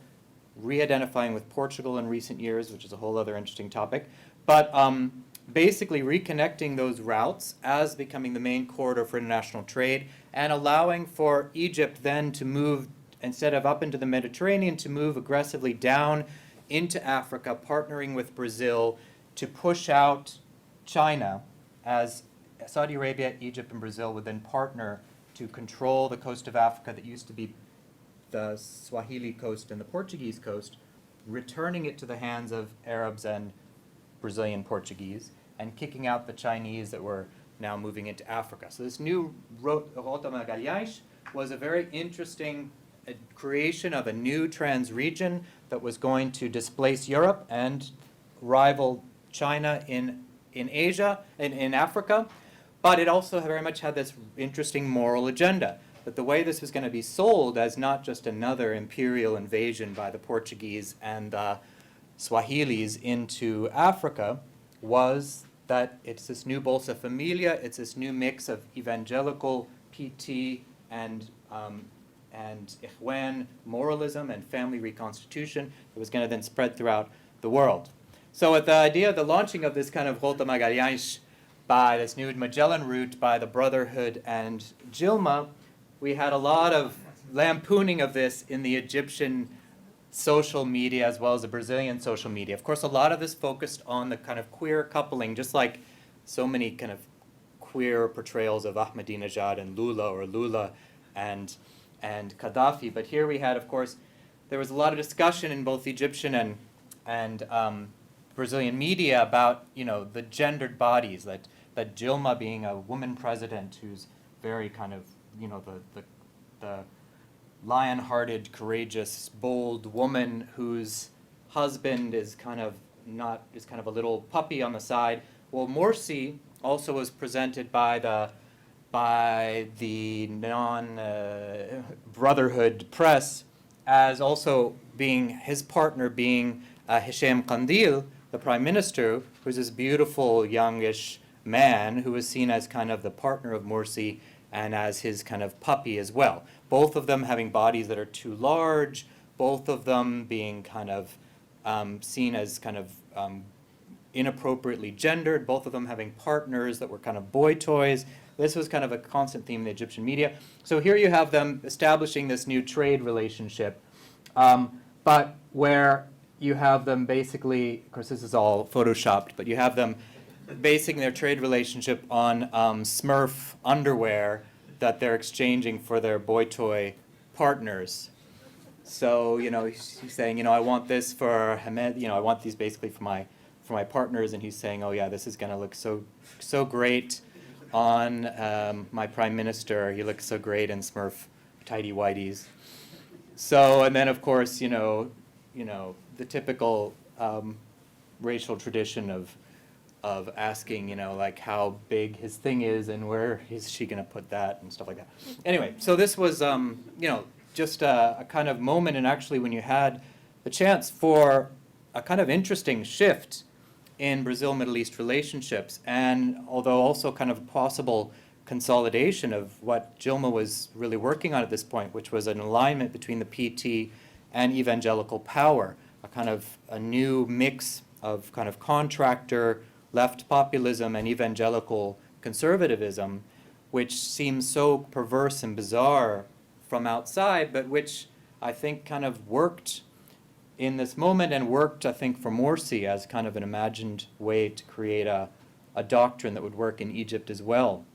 C: re-identifying with Portugal in recent years, which is a whole other interesting topic. But basically reconnecting those routes as becoming the main corridor for international trade and allowing for Egypt then to move, instead of up into the Mediterranean, to move aggressively down into Africa, partnering with Brazil to push out China as Saudi Arabia, Egypt, and Brazil would then partner to control the coast of Africa that used to be the Swahili coast and the Portuguese coast, returning it to the hands of Arabs and Brazilian Portuguese, and kicking out the Chinese that were now moving into Africa. So this new Rota Magalhães was a very interesting creation of a new trans-region that was going to displace Europe and rival China in Asia, in Africa. But it also very much had this interesting moral agenda, that the way this was going to be sold as not just another imperial invasion by the Portuguese and the Swahilis into Africa was that it's this new Bolsa Familia, it's this new mix of evangelical PT and Ikhwan moralism and family reconstitution that was going to then spread throughout the world. So at the idea of the launching of this kind of Rota Magalhães by this new Magellan route by the Brotherhood and Dilma, we had a lot of lampooning of this in the Egyptian social media as well as the Brazilian social media. Of course, a lot of this focused on the kind of queer coupling, just like so many kind of queer portrayals of Ahmadinejad and Lula and Gaddafi. But here we had, of course, there was a lot of discussion in both Egyptian and Brazilian media about, the gendered bodies, that Dilma being a woman president who's very kind of, the lion-hearted, courageous, bold woman whose husband is kind of a little puppy on the side. Well, Morsi also was presented by the non-brotherhood press as also being his partner being Hisham Kandil, the prime minister, who's this beautiful youngish man who was seen as kind of the partner of Morsi and as his kind of puppy as well. Both of them having bodies that are too large, both of them being kind of seen as kind of inappropriately gendered, both of them having partners that were kind of boy toys. This was kind of a constant theme in the Egyptian media. So here you have them establishing this new trade relationship, but where you have them basically, of course this is all photoshopped, but you have them basing their trade relationship on Smurf underwear that they're exchanging for their boy toy partners. So, he's saying, I want this for Hamed, I want these basically for my partners, and he's saying, oh yeah, this is gonna look so great on my prime minister. He looks so great in Smurf tidy whities. So, and then of course, the typical racial tradition of asking, like how big his thing is and where is she going to put that and stuff like that. Anyway, so this was, just a kind of moment, and actually when you had the chance for a kind of interesting shift in Brazil-Middle East relationships, and although also kind of possible consolidation of what Dilma was really working on at this point, which was an alignment between the PT and evangelical power, a new mix of kind of contractor left populism and evangelical conservatism, which seems so perverse and bizarre from outside, but which I think kind of worked in this moment, and worked, I think, for Morsi as kind of an imagined way to create a doctrine that would work in Egypt as well.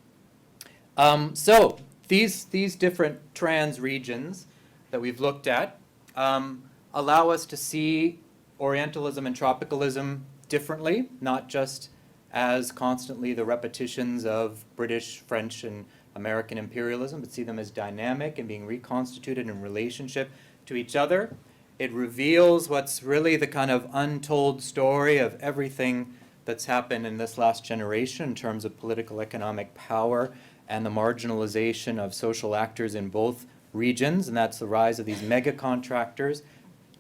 C: So these different trans regions that we've looked at allow us to see Orientalism and tropicalism differently, not just as constantly the repetitions of British, French, and American imperialism, but see them as dynamic and being reconstituted in relationship to each other. It reveals what's really the kind of untold story of everything that's happened in this last generation in terms of political economic power and the marginalization of social actors in both regions, and that's the rise of these mega contractors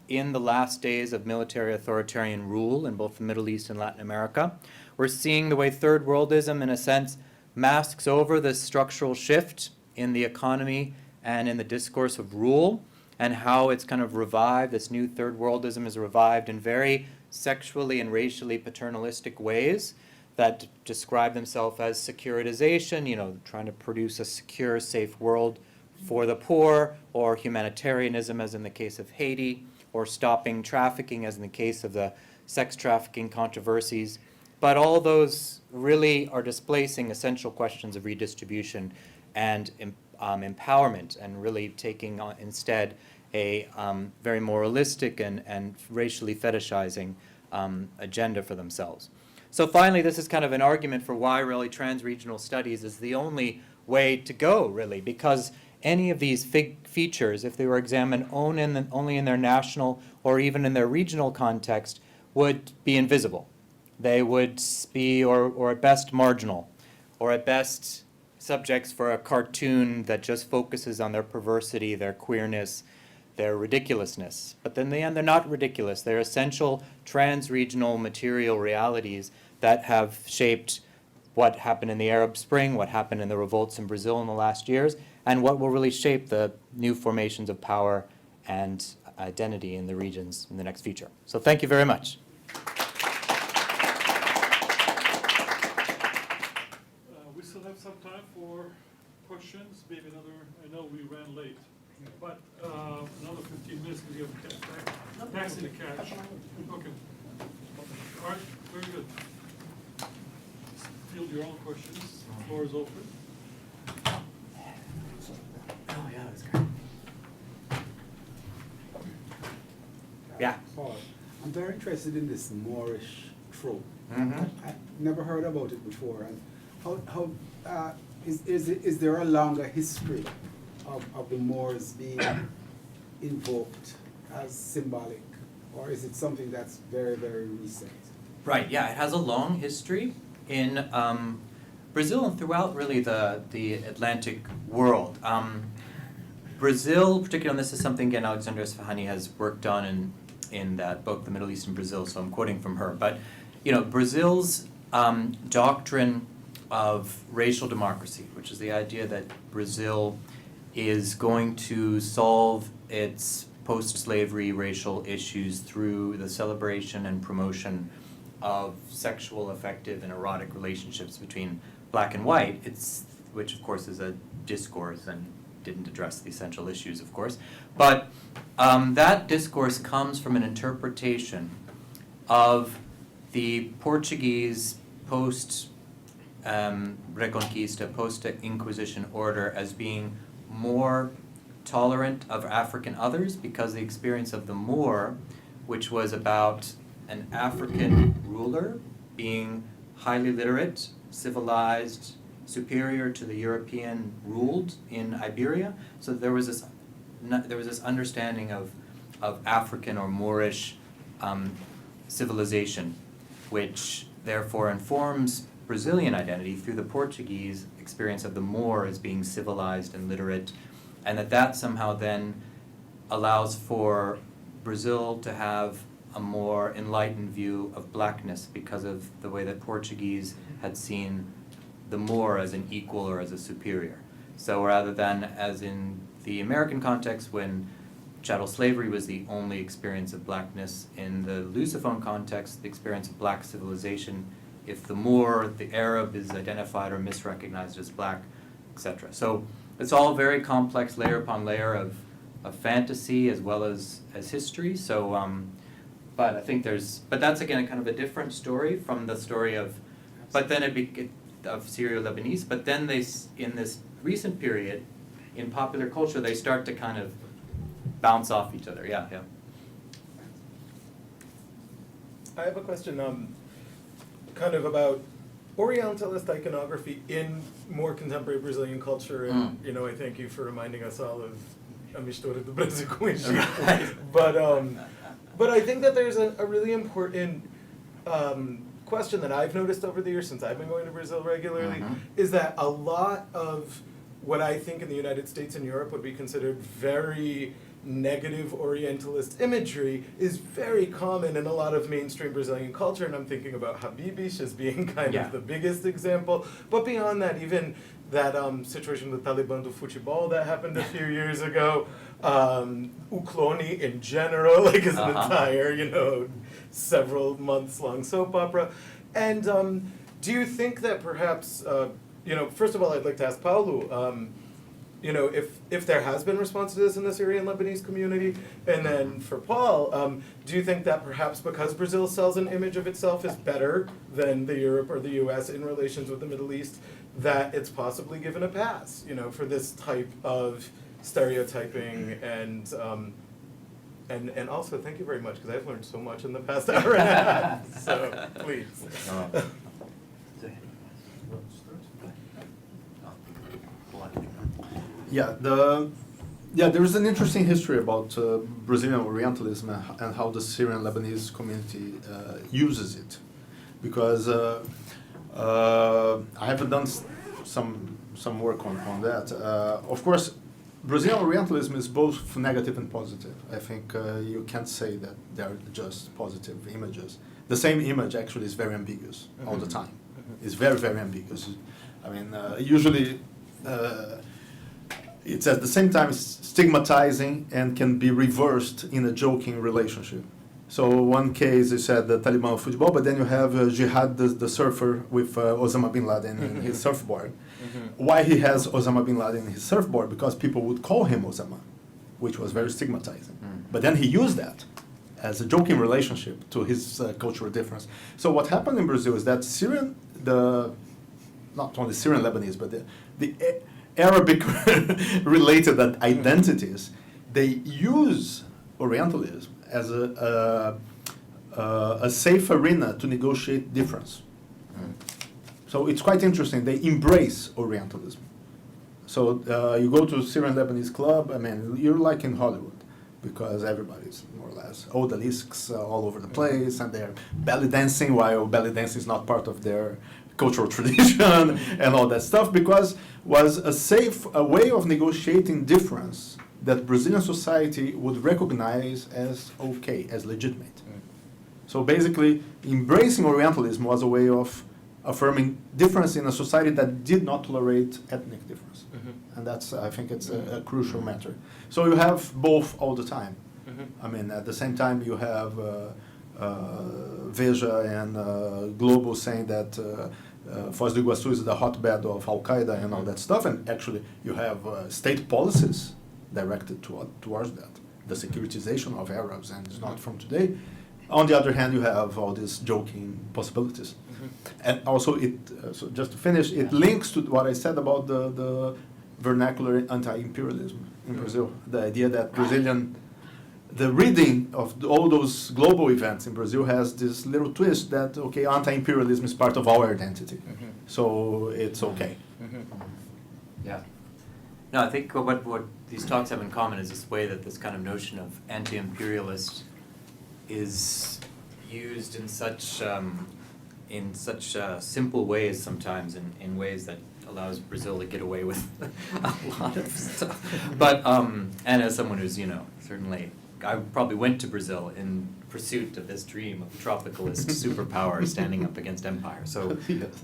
C: in the last days of military authoritarian rule in both the Middle East and Latin America. We're seeing the way third worldism, in a sense, masks over this structural shift in the economy and in the discourse of rule, and how it's kind of revived, this new third worldism is revived in very sexually and racially paternalistic ways that describe themselves as securitization, trying to produce a secure, safe world for the poor, or humanitarianism, as in the case of Haiti, or stopping trafficking, as in the case of the sex trafficking controversies. But all those really are displacing essential questions of redistribution and empowerment, and really taking on instead a very moralistic and racially fetishizing agenda for themselves. So finally, this is kind of an argument for why really trans-regional studies is the only way to go, really, because any of these features, if they were examined only in their national or even in their regional context, would be invisible. They would be, or at best, marginal, or at best, subjects for a cartoon that just focuses on their perversity, their queerness, their ridiculousness. But in the end, they're not ridiculous. They're essential trans-regional material realities that have shaped what happened in the Arab Spring, what happened in the revolts in Brazil in the last years, and what will really shape the new formations of power and identity in the regions in the next future. So thank you very much.
A: We still have some time for questions, maybe another, I know we ran late, but another 15 minutes because you have taxi to catch. Okay. All right, very good. Field your own questions. The floor is open.
C: Oh, yeah, that's great. Yeah.
D: Paul, I'm very interested in this Moorish trope.
C: Mhm.
D: I never heard about it before. And is there a longer history of the Moors being invoked as symbolic, or is it something that's very, very recent?
C: Right, yeah, it has a long history in Brazil and throughout really the Atlantic world. Brazil, particularly, and this is something again Alexandra Esfahani has worked on in that book, The Middle East and Brazil, so I'm quoting from her. But Brazil's doctrine of racial democracy, which is the idea that Brazil is going to solve its post-slavery racial issues through the celebration and promotion of sexual, affective, and erotic relationships between black and white, which of course is a discourse and didn't address the essential issues, of course. But that discourse comes from an interpretation of the Portuguese post-Reconquista, post-Inquisition order as being more tolerant of African others because the experience of the Moor, which was about an African ruler being highly literate, civilized, superior to the European ruled in Iberia. So there was this understanding of African or Moorish civilization, which therefore informs Brazilian identity through the Portuguese experience of the Moor as being civilized and literate, and that somehow then allows for Brazil to have a more enlightened view of blackness because of the way that Portuguese had seen the Moor as an equal or as a superior. So rather than, as in the American context, when chattel slavery was the only experience of blackness, in the Lusophone context, the experience of black civilization, if the Moor, the Arab, is identified or misrecognized as black, etc. So it's all very complex, layer upon layer of fantasy as well as history. So, but I think but that's again kind of a different story from the story of, but then of Syro-Lebanese. But then in this recent period, in popular culture, they start to kind of bounce off each other. Yeah.
E: I have a question, kind of about Orientalist iconography in more contemporary Brazilian culture, and I thank you for reminding us all of a mistura do Brasil com Egito. But I think that there's a really important question that I've noticed over the years since I've been going to Brazil regularly, is that a lot of what I think in the United States and Europe would be considered very negative Orientalist imagery is very common in a lot of mainstream Brazilian culture, and I'm thinking about Habibis as being kind of the biggest example. But beyond that, even that situation with Taliban do Futebol that happened a few years ago, Ukloni in general, like is an entire, several months long soap opera. And do you think that perhaps, first of all, I'd like to ask Paulo, if there has been response to this in the Syrian Lebanese community, and then for Paul, do you think that perhaps because Brazil sells an image of itself as better than the Europe or the U.S. in relations with the Middle East, that it's possibly given a pass, for this type of stereotyping and also thank you very much because I've learned so much in the past hour and a half. So please.
B: There is an interesting history about Brazilian Orientalism and how the Syrian Lebanese community uses it, because I have done some work on that. Of course, Brazilian Orientalism is both negative and positive. I think you can't say that they're just positive images. The same image actually is very ambiguous all the time. It's very, very ambiguous. I mean, usually it's at the same time stigmatizing and can be reversed in a joking relationship. So one case, you said the Taliban football, but then you have Jihad, the surfer, with Osama bin Laden in his surfboard. Why he has Osama bin Laden in his surfboard? Because people would call him Osama, which was very stigmatizing. But then he used that as a joking relationship to his cultural difference. So what happened in Brazil is that not only Syrian Lebanese, but the Arabic related identities, they use Orientalism as a safe arena to negotiate difference. So it's quite interesting. They embrace Orientalism. So you go to Syrian Lebanese club, I mean, you're like in Hollywood, because everybody's more or less odalisques all over the place, and they're belly dancing, while belly dancing is not part of their cultural tradition and all that stuff, because was a way of negotiating difference that Brazilian society would recognize as okay, as legitimate. So basically, embracing Orientalism was a way of affirming difference in a society that did not tolerate ethnic difference. And that's, I think it's a crucial matter. So you have both all the time. I mean, at the same time, you have Veja and Globo saying that Foz do Iguaçu is the hotbed of Al Qaeda and all that stuff, and actually you have state policies directed towards that, the securitization of Arabs, and it's not from today. On the other hand, you have all these joking possibilities. And also, so just to finish, it links to what I said about the vernacular anti-imperialism in Brazil. The idea that the reading of all those global events in Brazil has this little twist that, okay, anti-imperialism is part of our identity. So it's okay.
C: Yeah. No, I think what these talks have in common is this way that this kind of notion of anti-imperialist is used in such simple ways sometimes, in ways that allows Brazil to get away with a lot of stuff. But and as someone who's certainly, I probably went to Brazil in pursuit of this dream of tropicalist superpower standing up against empire. So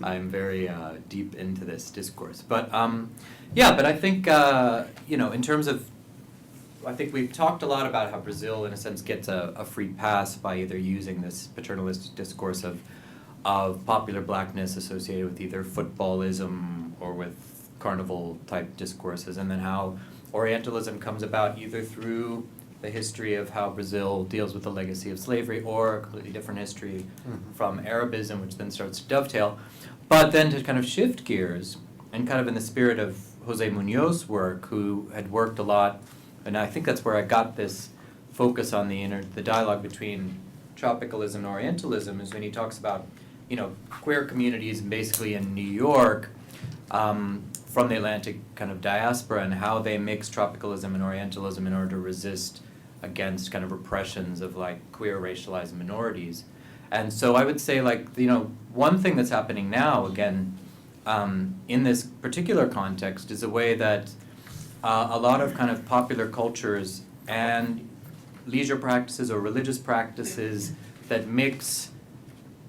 C: I'm very deep into this discourse. But but I think in terms of, I think we've talked a lot about how Brazil, in a sense, gets a free pass by either using this paternalistic discourse of popular blackness associated with either footballism or with carnival-type discourses, and then how Orientalism comes about either through the history of how Brazil deals with the legacy of slavery, or a completely different history from Arabism, which then starts to dovetail. But then to kind of shift gears, and kind of in the spirit of Jose Munoz's work, who had worked a lot, and I think that's where I got this focus on the dialogue between tropicalism and Orientalism, is when he talks about, queer communities basically in New York, from the Atlantic kind of diaspora, and how they mix tropicalism and Orientalism in order to resist against kind of repressions of like queer racialized minorities. And so I would say, like, one thing that's happening now, again, in this particular context, is a way that a lot of kind of popular cultures and leisure practices or religious practices that mix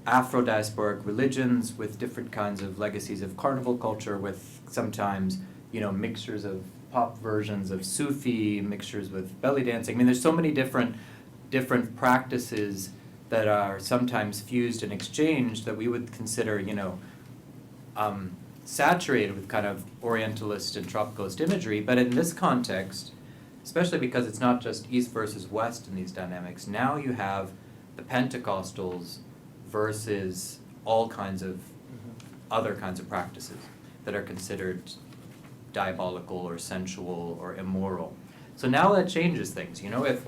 C: Afro-diasporic religions with different kinds of legacies of carnival culture, with sometimes, mixtures of pop versions of Sufi, mixtures with belly dancing. I mean, there's so many different practices that are sometimes fused and exchanged that we would consider, saturated with kind of Orientalist and tropicalist imagery. But in this context, especially because it's not just East versus West in these dynamics, now you have the Pentecostals versus all kinds of other kinds of practices that are considered diabolical or sensual or immoral. So now that changes things. If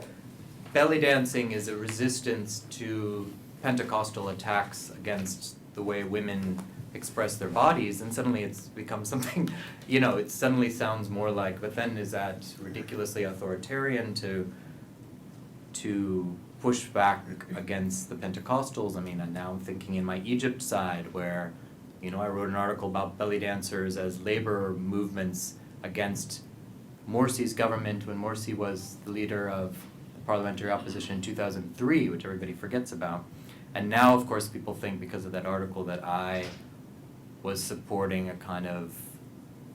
C: belly dancing is a resistance to Pentecostal attacks against the way women express their bodies, then suddenly it's become something, it suddenly sounds more like, but then is that ridiculously authoritarian to push back against the Pentecostals? I mean, and now I'm thinking in my Egypt side, where, I wrote an article about belly dancers as labor movements against Morsi's government when Morsi was the leader of the parliamentary opposition in 2003, which everybody forgets about. And now, of course, people think, because of that article, that I was supporting a kind of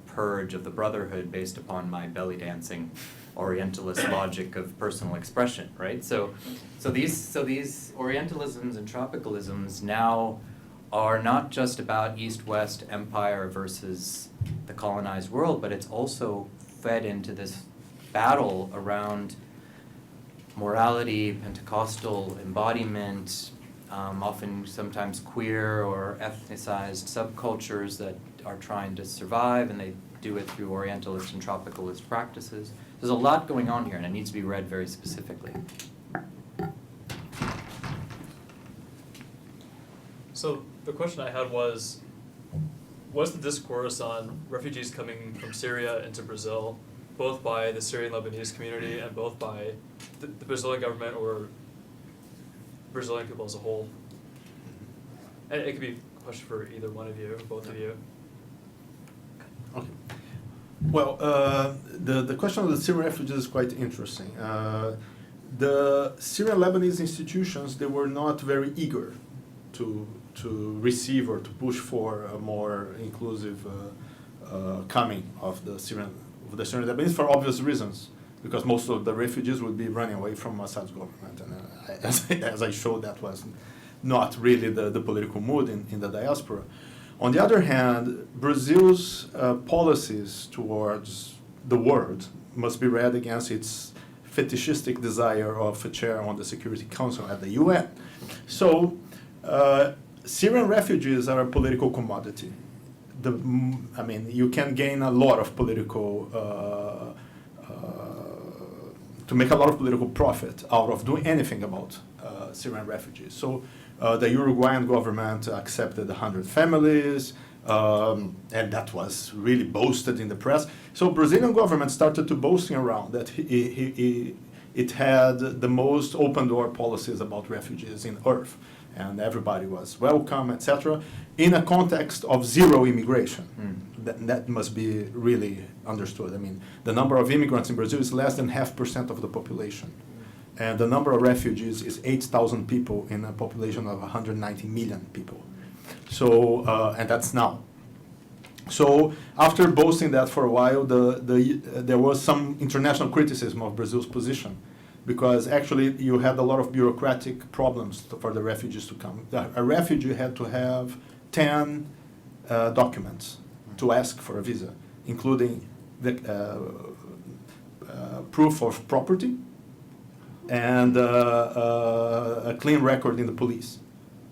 C: purge of the brotherhood based upon my belly dancing Orientalist logic of personal expression, right? So these Orientalisms and tropicalisms now are not just about East-West empire versus the colonized world, but it's also fed into this battle around morality, Pentecostal embodiment, often sometimes queer or ethnicized subcultures that are trying to survive, and they do it through Orientalist and tropicalist practices. There's a lot going on here, and it needs to be read very specifically.
F: So the question I had was the discourse on refugees coming from Syria into Brazil, both by the Syrian Lebanese community and both by the Brazilian government or Brazilian people as a whole? And it could be a question for either one of you, both of you.
B: Okay. Well, the question of the Syrian refugees is quite interesting. The Syrian Lebanese institutions, they were not very eager to receive or to push for a more inclusive coming of the Syrian Lebanese, for obvious reasons, because most of the refugees would be running away from Assad's government, and as I showed, that was not really the political mood in the diaspora. On the other hand, Brazil's policies towards the world must be read against its fetishistic desire of a chair on the Security Council at the UN. So, Syrian refugees are a political commodity. I mean, you can gain a lot of political, to make a lot of political profit out of doing anything about Syrian refugees. So, the Uruguayan government accepted 100 families, and that was really boasted in the press. So Brazilian government started to boasting around that it had the most open door policies about refugees in earth, and everybody was welcome, etc. In a context of zero immigration. That must be really understood. I mean, the number of immigrants in Brazil is less than 0.5% of the population. And the number of refugees is 8,000 people in a population of 190 million people. So, and that's now. So after boasting that for a while, there was some international criticism of Brazil's position, because actually you had a lot of bureaucratic problems for the refugees to come. A refugee had to have 10 documents to ask for a visa, including the proof of property, and a clean record in the police.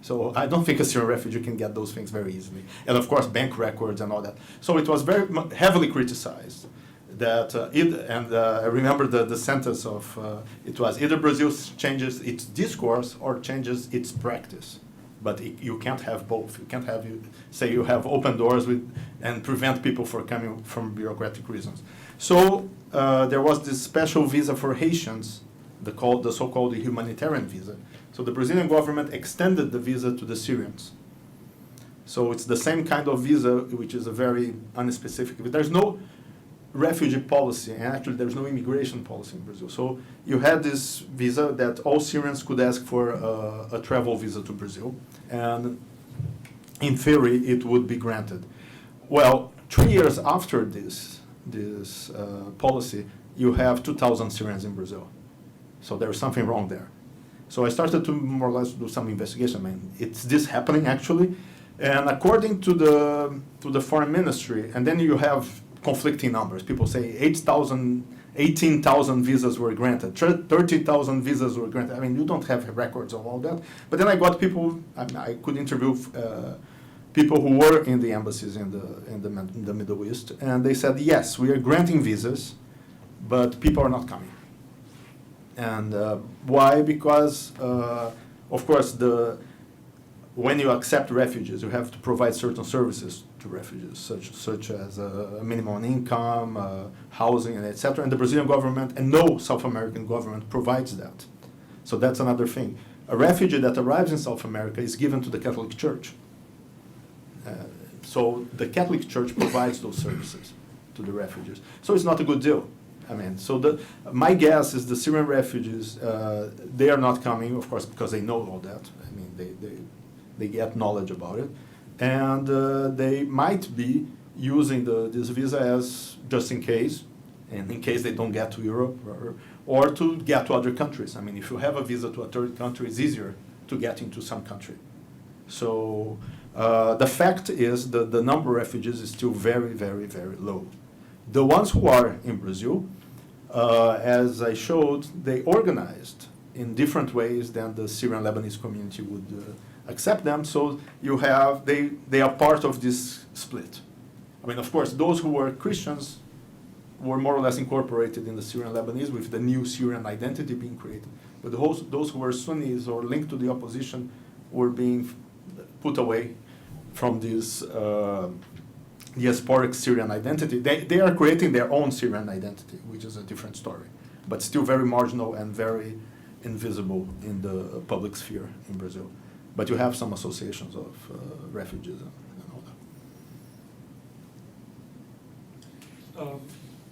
B: So I don't think a Syrian refugee can get those things very easily. And of course, bank records and all that. So it was very heavily criticized that, I remember the sentence of, it was either Brazil changes its discourse or changes its practice. But you can't have both. You can't have, say you have open doors and prevent people from coming from bureaucratic reasons. So there was this special visa for Haitians, the so-called humanitarian visa. So the Brazilian government extended the visa to the Syrians. So it's the same kind of visa, which is a very unspecific. There's no refugee policy, and actually there's no immigration policy in Brazil. So you had this visa that all Syrians could ask for a travel visa to Brazil, and in theory it would be granted. Well, 3 years after this policy, you have 2,000 Syrians in Brazil. So there's something wrong there. So I started to more or less do some investigation. I mean, is this happening actually? And according to the foreign ministry, and then you have conflicting numbers. People say 18,000 visas were granted, 30,000 visas were granted. I mean, you don't have records of all that. But then I got people, I could interview people who were in the embassies in the Middle East, and they said, yes, we are granting visas, but people are not coming. And why? Because, of course, when you accept refugees, you have to provide certain services to refugees, such as minimum income, housing, and etc. And the Brazilian government and no South American government provides that. So that's another thing. A refugee that arrives in South America is given to the Catholic Church. So the Catholic Church provides those services to the refugees. So it's not a good deal. I mean, so my guess is the Syrian refugees, they are not coming, of course, because they know all that. I mean, they get knowledge about it. And they might be using this visa as just in case, and in case they don't get to Europe, or to get to other countries. I mean, if you have a visa to a third country, it's easier to get into some country. So the fact is that the number of refugees is still very, very, very low. The ones who are in Brazil, as I showed, they organized in different ways than the Syrian Lebanese community would accept them. So you have, they are part of this split. I mean, of course, those who were Christians were more or less incorporated in the Syrian Lebanese with the new Syrian identity being created. But those who were Sunnis or linked to the opposition were being put away from this diasporic Syrian identity. They are creating their own Syrian identity, which is a different story, but still very marginal and very invisible in the public sphere in Brazil. But you have some associations of refugees and all that.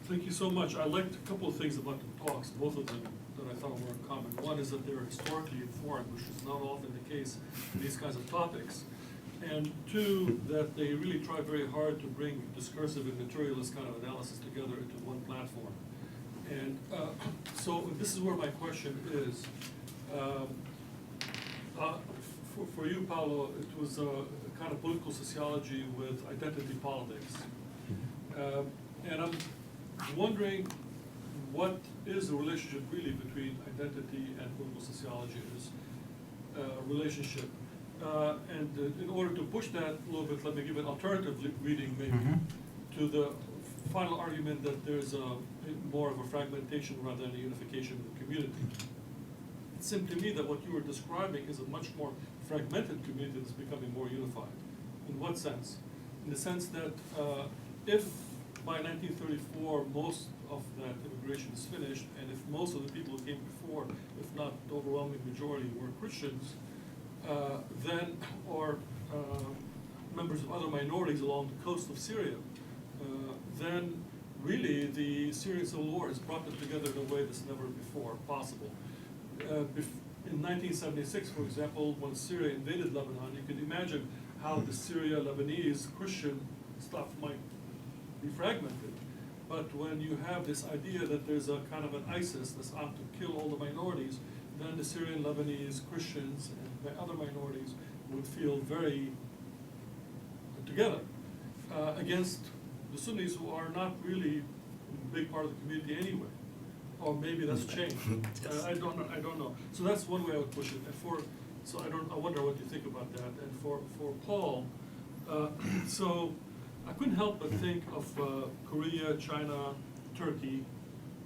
A: Thank you so much. I liked a couple of things about the talks, both of them that I thought were in common. One is that they're historically informed, which is not often the case in these kinds of topics. And two, that they really try very hard to bring discursive and materialist kind of analysis together into one platform. And so this is where my question is. for you, Paolo, it was a kind of political sociology with identity politics. And I'm wondering what is the relationship really between identity and political sociology is relationship. In order to push that a little bit, let me give an alternative reading maybe to the final argument that there's more of a fragmentation rather than a unification of the community. It seemed to me that what you were describing is a much more fragmented community that's becoming more unified. In what sense? In the sense that if by 1934 most of that immigration is finished, and if most of the people who came before, if not the overwhelming majority, were Christians, then, or members of other minorities along the coast of Syria, then really the Syrian civil war has brought them together in a way that's never before possible. In 1976, for example, when Syria invaded Lebanon, you can imagine how the Syria-Lebanese Christian stuff might be fragmented. But when you have this idea that there's a kind of an ISIS that's out to kill all the minorities, then the Syrian Lebanese Christians and other minorities would feel very together against the Sunnis, who are not really a big part of the community anyway. Or maybe that's changed. I don't know. So that's one way I would push it. And I wonder what you think about that. And for Paul, so I couldn't help but think of Korea, China, Turkey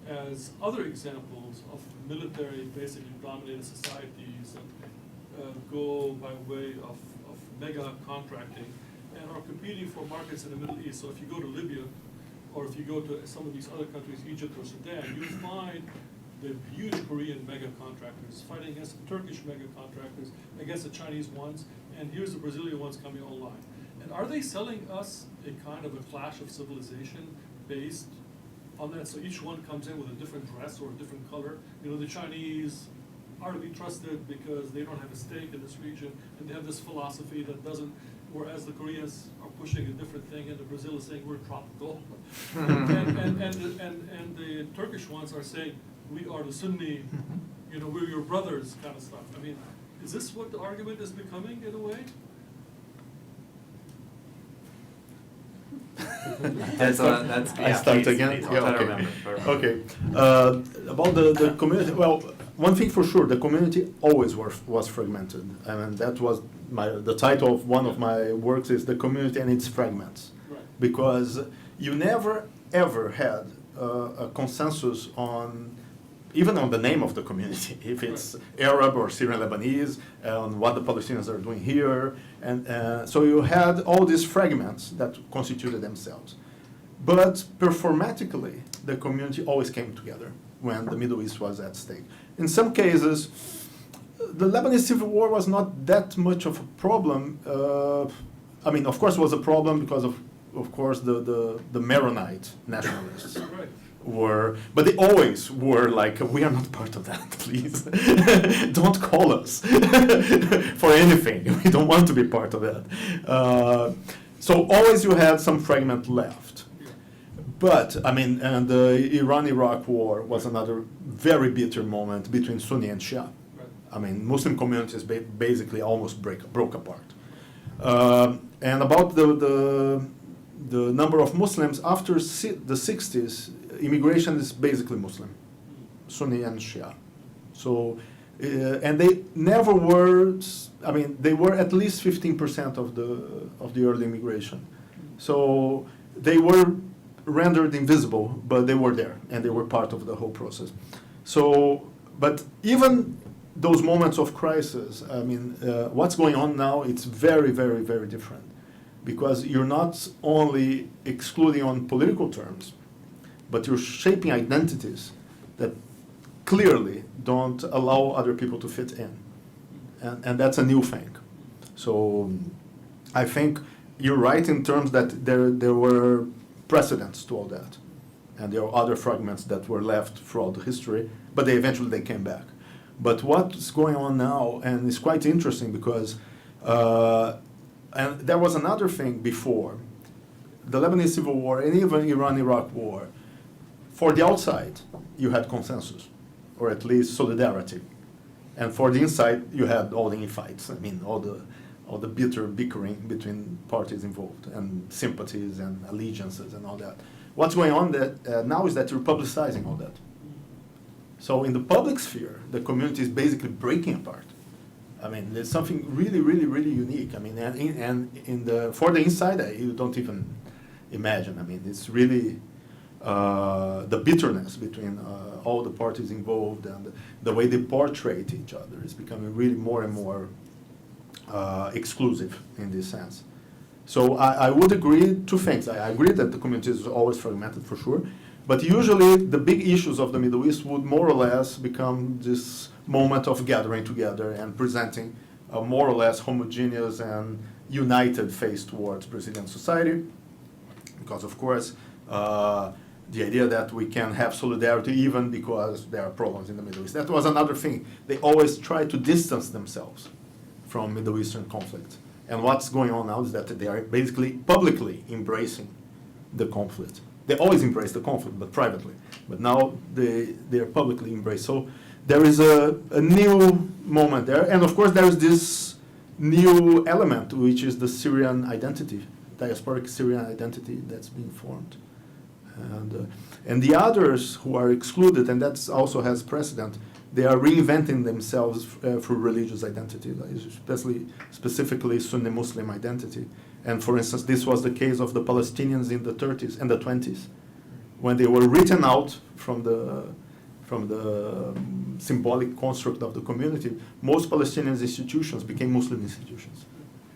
A: as other examples of military basically dominated societies that go by way of mega contracting and are competing for markets in the Middle East. So if you go to Libya, or if you go to some of these other countries, Egypt or Sudan, you find the huge Korean mega contractors fighting against the Turkish mega contractors, against the Chinese ones, and here's the Brazilian ones coming online. And are they selling us a kind of a clash of civilization based on that? So each one comes in with a different dress or a different color. You know, the Chinese are to be trusted because they don't have a stake in this region, and they have this philosophy that doesn't, whereas the Koreans are pushing a different thing, and the Brazil is saying we're tropical. and the Turkish ones are saying, we are the Sunni, you know, we're your brothers kind of stuff. I mean, is this what the argument is becoming in a way?
C: That's
B: I start again?
C: I'll
B: Yeah,
C: try to
B: okay.
C: remember.
B: Okay. About the community, well, one thing for sure, the community always was fragmented. I mean, that was the title of one of my works is The Community and Its Fragments.
A: Right.
B: Because you never, ever had a consensus on, even on the name of the community, if it's Arab or Syrian Lebanese, on what the Palestinians are doing here. And so you had all these fragments that constituted themselves. But performatically, the community always came together when the Middle East was at stake. In some cases, the Lebanese civil war was not that much of a problem. I mean, of course, it was a problem because of course, the Maronite nationalists
A: Right.
B: were, but they always were like, we are not part of that, please. Don't call us for anything. We don't want to be part of that. So always you had some fragment left. But, I mean, and the Iran-Iraq war was another very bitter moment between Sunni and Shia.
A: Right.
B: I mean, Muslim communities basically almost broke apart. And about the number of Muslims after the 60s, immigration is basically Muslim, Sunni and Shia. So, and they never were. I mean, they were at least 15% of the early immigration. So they were rendered invisible, but they were there and they were part of the whole process. So, but even those moments of crisis, I mean, what's going on now, it's very, very, very different. Because you're not only excluding on political terms, but you're shaping identities that clearly don't allow other people to fit in. And that's a new thing. So I think you're right in terms that there were precedents to all that. And there are other fragments that were left throughout history, but eventually they came back. But what's going on now, and it's quite interesting because, and there was another thing before, the Lebanese Civil War and even Iran-Iraq War, for the outside, you had consensus, or at least solidarity. And for the inside, you had all the infights. I mean, all the bitter bickering between parties involved, and sympathies and allegiances and all that. What's going on now is that you're publicizing all that. So in the public sphere, the community is basically breaking apart. I mean, there's something really, really, really unique. I mean, for the inside, you don't even imagine. I mean, it's really the bitterness between all the parties involved, and the way they portray each other is becoming really more and more exclusive in this sense. So I would agree two things. I agree that the community is always fragmented for sure, but usually the big issues of the Middle East would more or less become this moment of gathering together and presenting a more or less homogeneous and united face towards Brazilian society. Because of course, the idea that we can have solidarity even because there are problems in the Middle East. That was another thing. They always try to distance themselves from Middle Eastern conflict. And what's going on now is that they are basically publicly embracing the conflict. They always embrace the conflict, but privately. But now they are publicly embraced. So there is a new moment there. And of course there is this new element, which is the Syrian identity, diasporic Syrian identity that's being formed. And the others who are excluded, and that also has precedent, they are reinventing themselves through religious identity, like specifically Sunni Muslim identity. And for instance, this was the case of the Palestinians in the 30s and the 20s, when they were written out from the symbolic construct of the community. Most Palestinian institutions became Muslim institutions.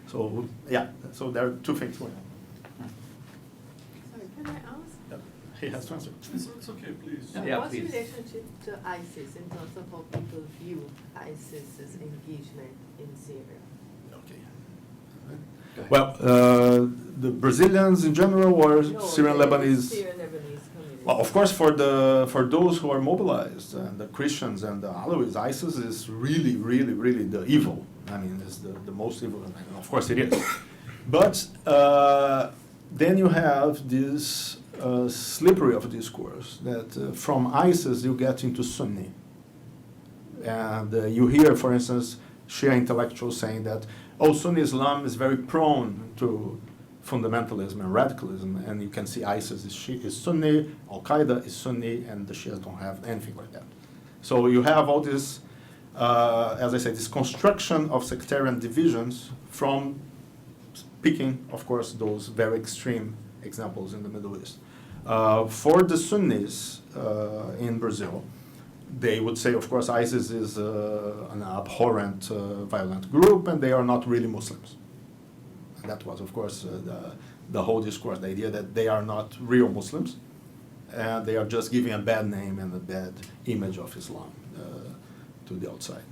B: So yeah, so there are two things going on.
G: Sorry, can I ask?
B: He has to answer.
A: It's okay, please.
C: Yeah,
G: What's
C: please.
G: relationship to ISIS in terms of how people view ISIS's engagement in Syria?
B: Okay.
C: Go ahead.
B: Well, the Brazilians in general or Syrian
G: the
B: Lebanese?
G: Syrian Lebanese community.
B: Well, of course, for those who are mobilized, the Christians and the Alawites, ISIS is really, really, really the evil. I mean, it's the most evil. And of course, it is. But then you have this slippery of discourse that from ISIS you get into Sunni. And you hear, for instance, Shia intellectuals saying that, oh, Sunni Islam is very prone to fundamentalism and radicalism, and you can see ISIS is Sunni, Al-Qaeda is Sunni, and the Shias don't have anything like that. So you have all this, as I said, this construction of sectarian divisions from picking, of course, those very extreme examples in the Middle East. For the Sunnis in Brazil, they would say, of course, ISIS is an abhorrent, violent group, and they are not really Muslims. And that was, of course, the whole discourse, the idea that they are not real Muslims, and they are just giving a bad name and a bad image of Islam to the outside.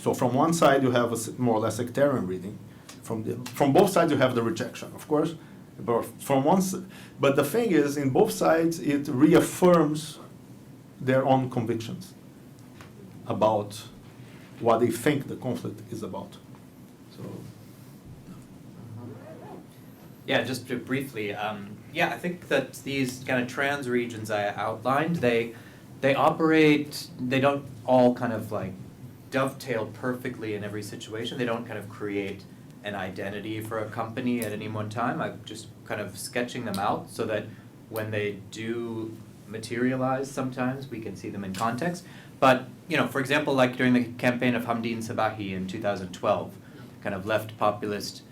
B: So from one side, you have a more or less sectarian reading. From both sides, you have the rejection, of course. But the thing is, in both sides, it reaffirms their own convictions about what they think the conflict is about. So,
C: Yeah, just to briefly, I think that these kind of trans regions I outlined, they operate, they don't all kind of like dovetail perfectly in every situation. They don't kind of create an identity for a company at any one time. I'm just kind of sketching them out so that when they do materialize sometimes, we can see them in context. But, for example, like during the campaign of Hamdin Sabahi in 2012, kind of left populist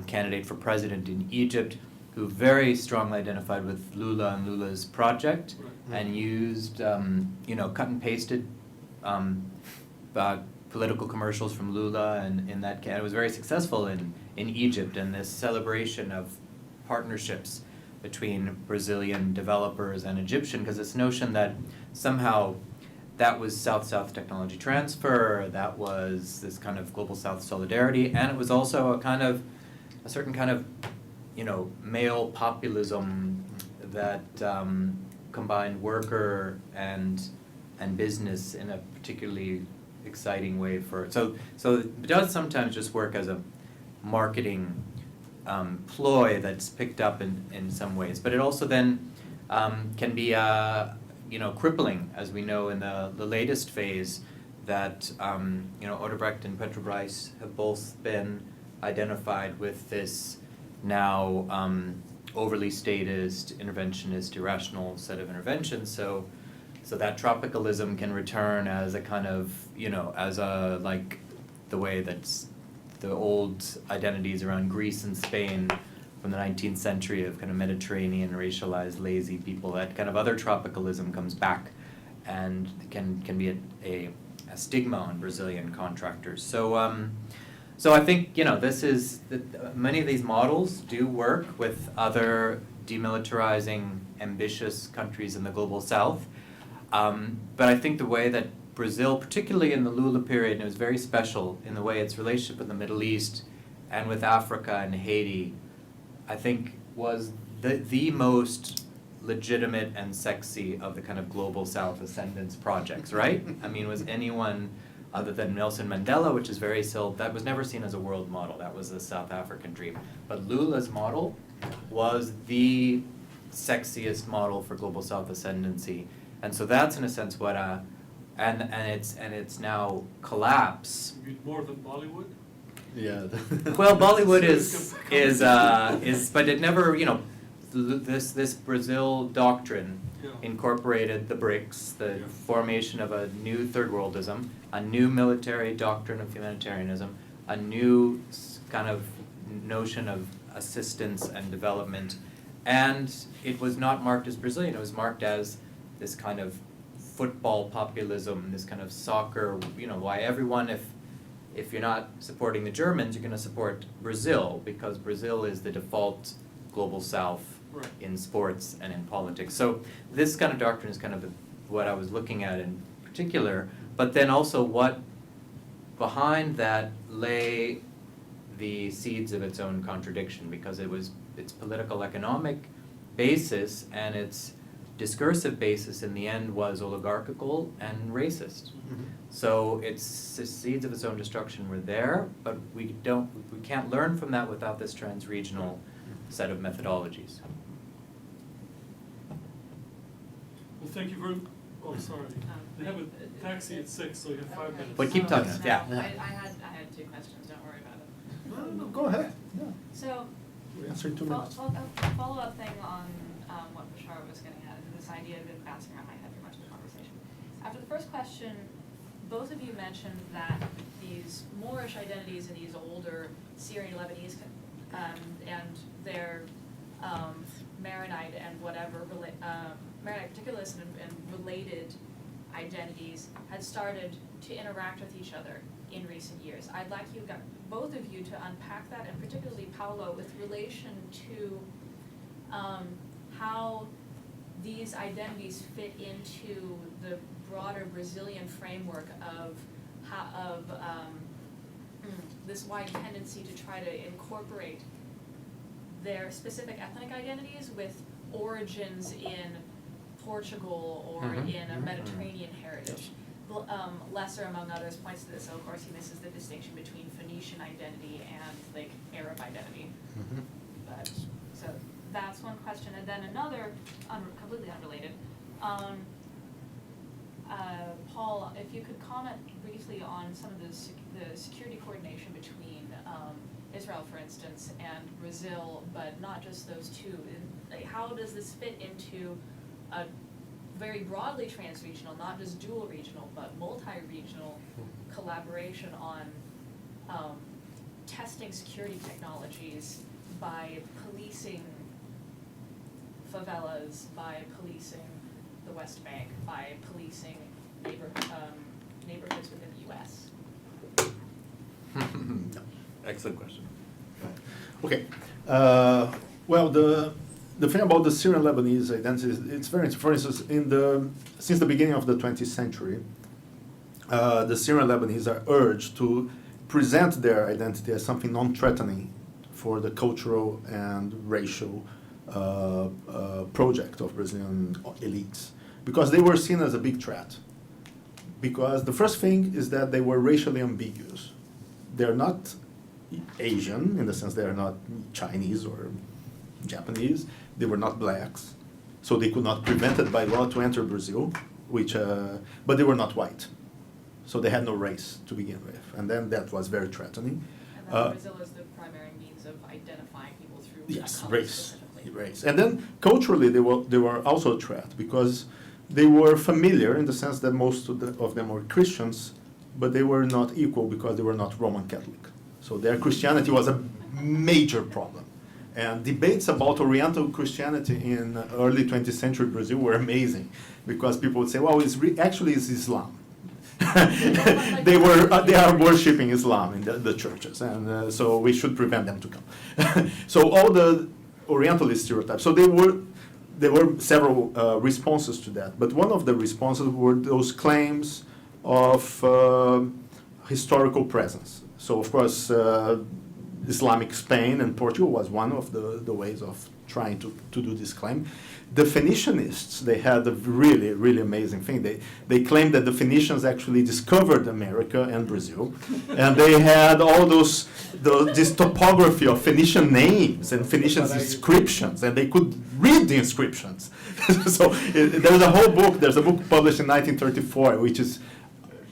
C: candidate for president in Egypt, who very strongly identified with Lula and Lula's project, and used, cut and pasted political commercials from Lula, and in that it was very successful in Egypt, and this celebration of partnerships between Brazilian developers and Egyptian, because this notion that somehow that was South-South technology transfer, that was this kind of global South solidarity, and it was also a certain kind of, male populism that combined worker and business in a particularly exciting way so it does sometimes just work as a marketing ploy that's picked up in some ways, but it also then can be crippling, as we know in the latest phase, that, Odebrecht and Petrobras have both been identified with this now overly statist, interventionist, irrational set of interventions. So that tropicalism can return as a kind of, as a, like, the way that's the old identities around Greece and Spain from the 19th century of kind of Mediterranean, racialized, lazy people, that kind of other tropicalism comes back and can be a stigma on Brazilian contractors. So I think, this is, many of these models do work with other demilitarizing, ambitious countries in the global south. But I think the way that Brazil, particularly in the Lula period, and it was very special in the way its relationship with the Middle East and with Africa and Haiti, I think was the most legitimate and sexy of the kind of global South ascendance projects, right? I mean, was anyone other than Nelson Mandela, which is very that was never seen as a world model, that was a South African dream. But Lula's model was the sexiest model for global South ascendancy. And so that's in a sense what, and it's now collapse.
A: You mean more than Bollywood?
B: Yeah.
C: Well, Bollywood is, but it never, this Brazil doctrine
A: Yeah.
C: incorporated the BRICS, the
A: Yeah.
C: formation of a new third worldism, a new military doctrine of humanitarianism, a new kind of notion of assistance and development, and it was not marked as Brazilian, it was marked as this kind of football populism, this kind of soccer, why everyone, if you're not supporting the Germans, you're gonna support Brazil, because Brazil is the default global south
A: Right.
C: in sports and in politics. So this kind of doctrine is kind of what I was looking at in particular, but then also what behind that lay the seeds of its own contradiction, because its political economic basis and its discursive basis in the end was oligarchical and racist. So the seeds of its own destruction were there, but we can't learn from that without this trans-regional set of methodologies.
A: Well, thank you very, oh, sorry. They have a taxi at 6, so you have 5 minutes.
C: But keep talking,
H: No,
C: yeah.
H: I had 2 questions, don't worry about it.
B: No, go ahead. Yeah,
H: So,
B: we answered 2 minutes.
H: a follow-up thing on what Bashar was getting at, and this idea had been bouncing around my head for much of the conversation. After the first question, both of you mentioned that these Moorish identities and these older Syrian Lebanese and their Maronite and whatever, Maronite particulars and related identities had started to interact with each other in recent years. I'd like both of you to unpack that, and particularly Paulo, with relation to how these identities fit into the broader Brazilian framework of this wide tendency to try to incorporate their specific ethnic identities with origins in Portugal or in a Mediterranean heritage. Lesser, among others, points to this, so of course he misses the distinction between Phoenician identity and like Arab identity. But, so that's one question, and then another, completely unrelated. Paul, if you could comment briefly on some of the security coordination between Israel, for instance, and Brazil, but not just those two. And, like, how does this fit into a very broadly trans-regional, not just dual regional, but multi-regional collaboration on testing security technologies by policing favelas, by policing the West Bank, by policing neighborhoods within the US?
C: Excellent question.
B: Okay. Well, the thing about the Syrian Lebanese identity is it's very interesting. For instance, since the beginning of the 20th century, the Syrian Lebanese are urged to present their identity as something non-threatening for the cultural and racial project of Brazilian elites, because they were seen as a big threat. Because the first thing is that they were racially ambiguous. They're not Asian, in the sense they are not Chinese or Japanese. They were not blacks, so they could not be prevented by law to enter Brazil, but they were not white. So they had no race to begin with, and then that was very threatening.
H: And then Brazil is the primary means of identifying people through
B: Yes,
H: color
B: race,
H: specifically.
B: race. And then culturally, they were also a threat because they were familiar in the sense that most of them were Christians, but they were not equal because they were not Roman Catholic. So their Christianity was a major problem. And debates about Oriental Christianity in early 20th century Brazil were amazing because people would say, well, actually it's Islam. They are worshipping Islam in the churches, and so we should prevent them to come. So all the Orientalist stereotypes. So there were several responses to that, but one of the responses were those claims of historical presence. So of course, Islamic Spain and Portugal was one of the ways of trying to do this claim. The Phoenicianists, they had a really, really amazing thing. They claimed that the Phoenicians actually discovered America and Brazil, and they had all this topography of Phoenician names and Phoenician inscriptions, and they could read the inscriptions. So there's a book published in 1934, which is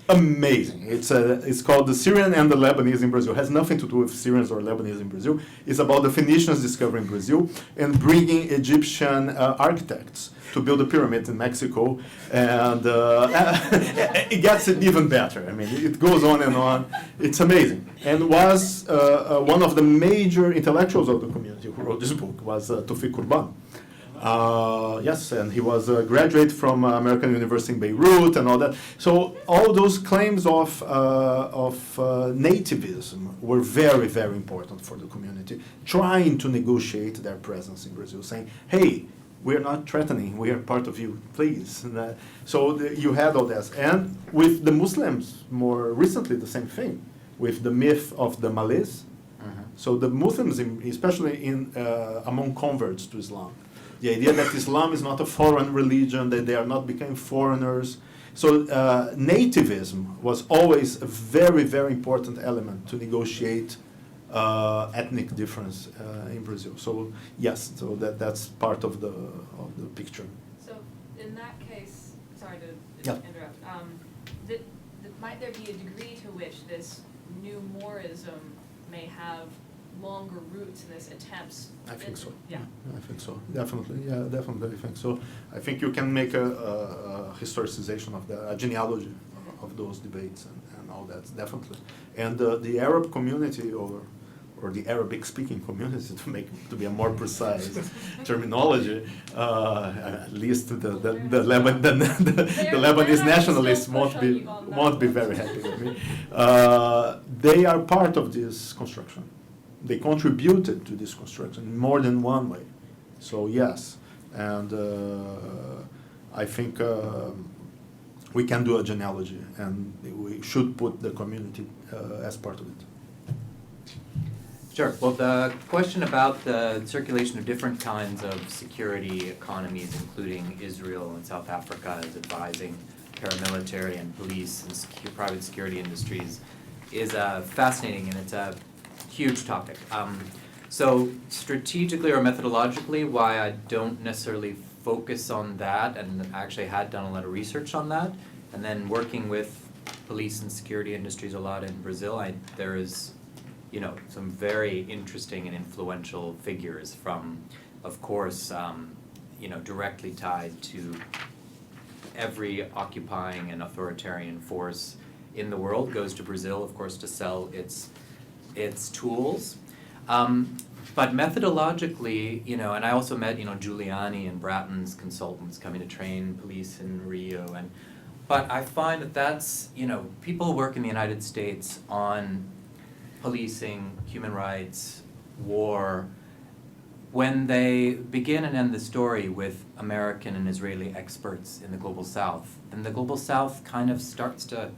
B: amazing. It's called The Syrian and the Lebanese in Brazil. It has nothing to do with Syrians or Lebanese in Brazil. It's about the Phoenicians discovering Brazil and bringing Egyptian architects to build the pyramids in Mexico. And it gets it even better. I mean, it goes on and on. It's amazing. And was one of the major intellectuals of the community who wrote this book was Tawfiq Qurban. Yes, and he was a graduate from American University in Beirut and all that. So all those claims of nativism were very, very important for the community, trying to negotiate their presence in Brazil, saying, hey, we're not threatening, we are part of you, please. And, you had all that. And with the Muslims, more recently, the same thing, with the myth of the Malays. So the Muslims, especially among converts to Islam, the idea that Islam is not a foreign religion, that they are not becoming foreigners. So nativism was always a very, very important element to negotiate ethnic difference in Brazil. So yes, so that's part of the picture.
H: So in that case, sorry to
B: Yeah.
H: interrupt, might there be a degree to which this new Moorism may have longer roots in this attempts?
B: I think so.
H: Yeah.
B: I think so. Definitely. Yeah, definitely. I think so. I think you can make a historicization of a genealogy of those debates and all that, definitely. And the Arab community or the Arabic-speaking community, to be a more precise terminology, at least the Lebanese nationalists won't be very happy with me. They are part of this construction. They contributed to this construction in more than one way. So yes, and I think we can do a genealogy, and we should put the community as part of it.
C: Sure. Well, the question about the circulation of different kinds of security economies, including Israel and South Africa, as advising paramilitary and police and private security industries, is fascinating, and it's a huge topic. So strategically or methodologically, why I don't necessarily focus on that, and actually had done a lot of research on that, and then working with police and security industries a lot in Brazil, there is, some very interesting and influential figures from, of course, directly tied to every occupying and authoritarian force in the world goes to Brazil, of course, to sell its tools. But methodologically, and I also met, Giuliani and Bratton's consultants coming to train police in Rio, but I find that that's, people who work in the United States on policing, human rights, war, when they begin and end the story with American and Israeli experts in the Global South, then the Global South kind of starts to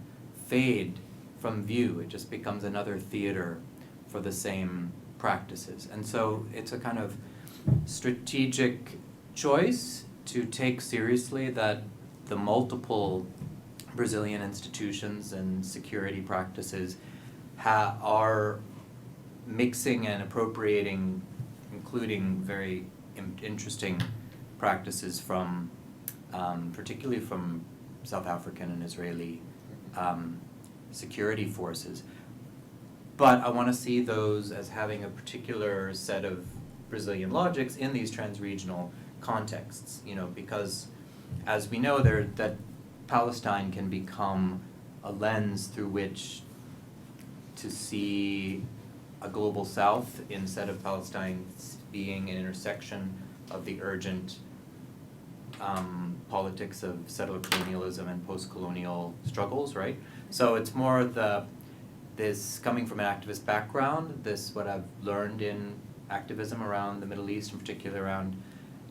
C: fade from view. It just becomes another theater for the same practices. And so it's a kind of strategic choice to take seriously that the multiple Brazilian institutions and security practices are mixing and appropriating, including very interesting practices from, particularly from South African and Israeli security forces. But I want to see those as having a particular set of Brazilian logics in these trans-regional contexts, you know, because as we know that Palestine can become a lens through which to see a global south instead of Palestine being an intersection of the urgent politics of settler colonialism and post-colonial struggles, right? So it's more this coming from an activist background, what I've learned in activism around the Middle East, in particular around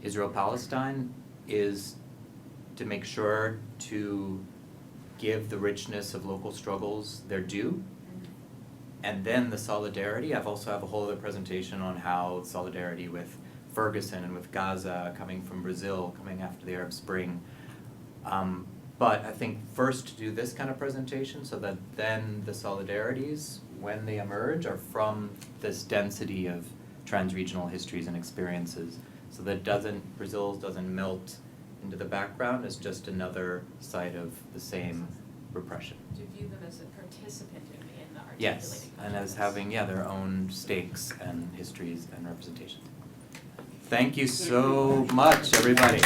C: Israel-Palestine, is to make sure to give the richness of local struggles their due. And then the solidarity, I've also have a whole other presentation on how solidarity with Ferguson and with Gaza coming from Brazil, coming after the Arab Spring. But I think first to do this kind of presentation so that then the solidarities, when they emerge, are from this density of trans-regional histories and experiences. So that Brazil doesn't melt into the background as just another side of the same repression.
H: To view them as a participant in the articulating
C: Yes, and as
H: consciousness.
C: having, their own stakes and histories and representations. Thank you so much, everybody.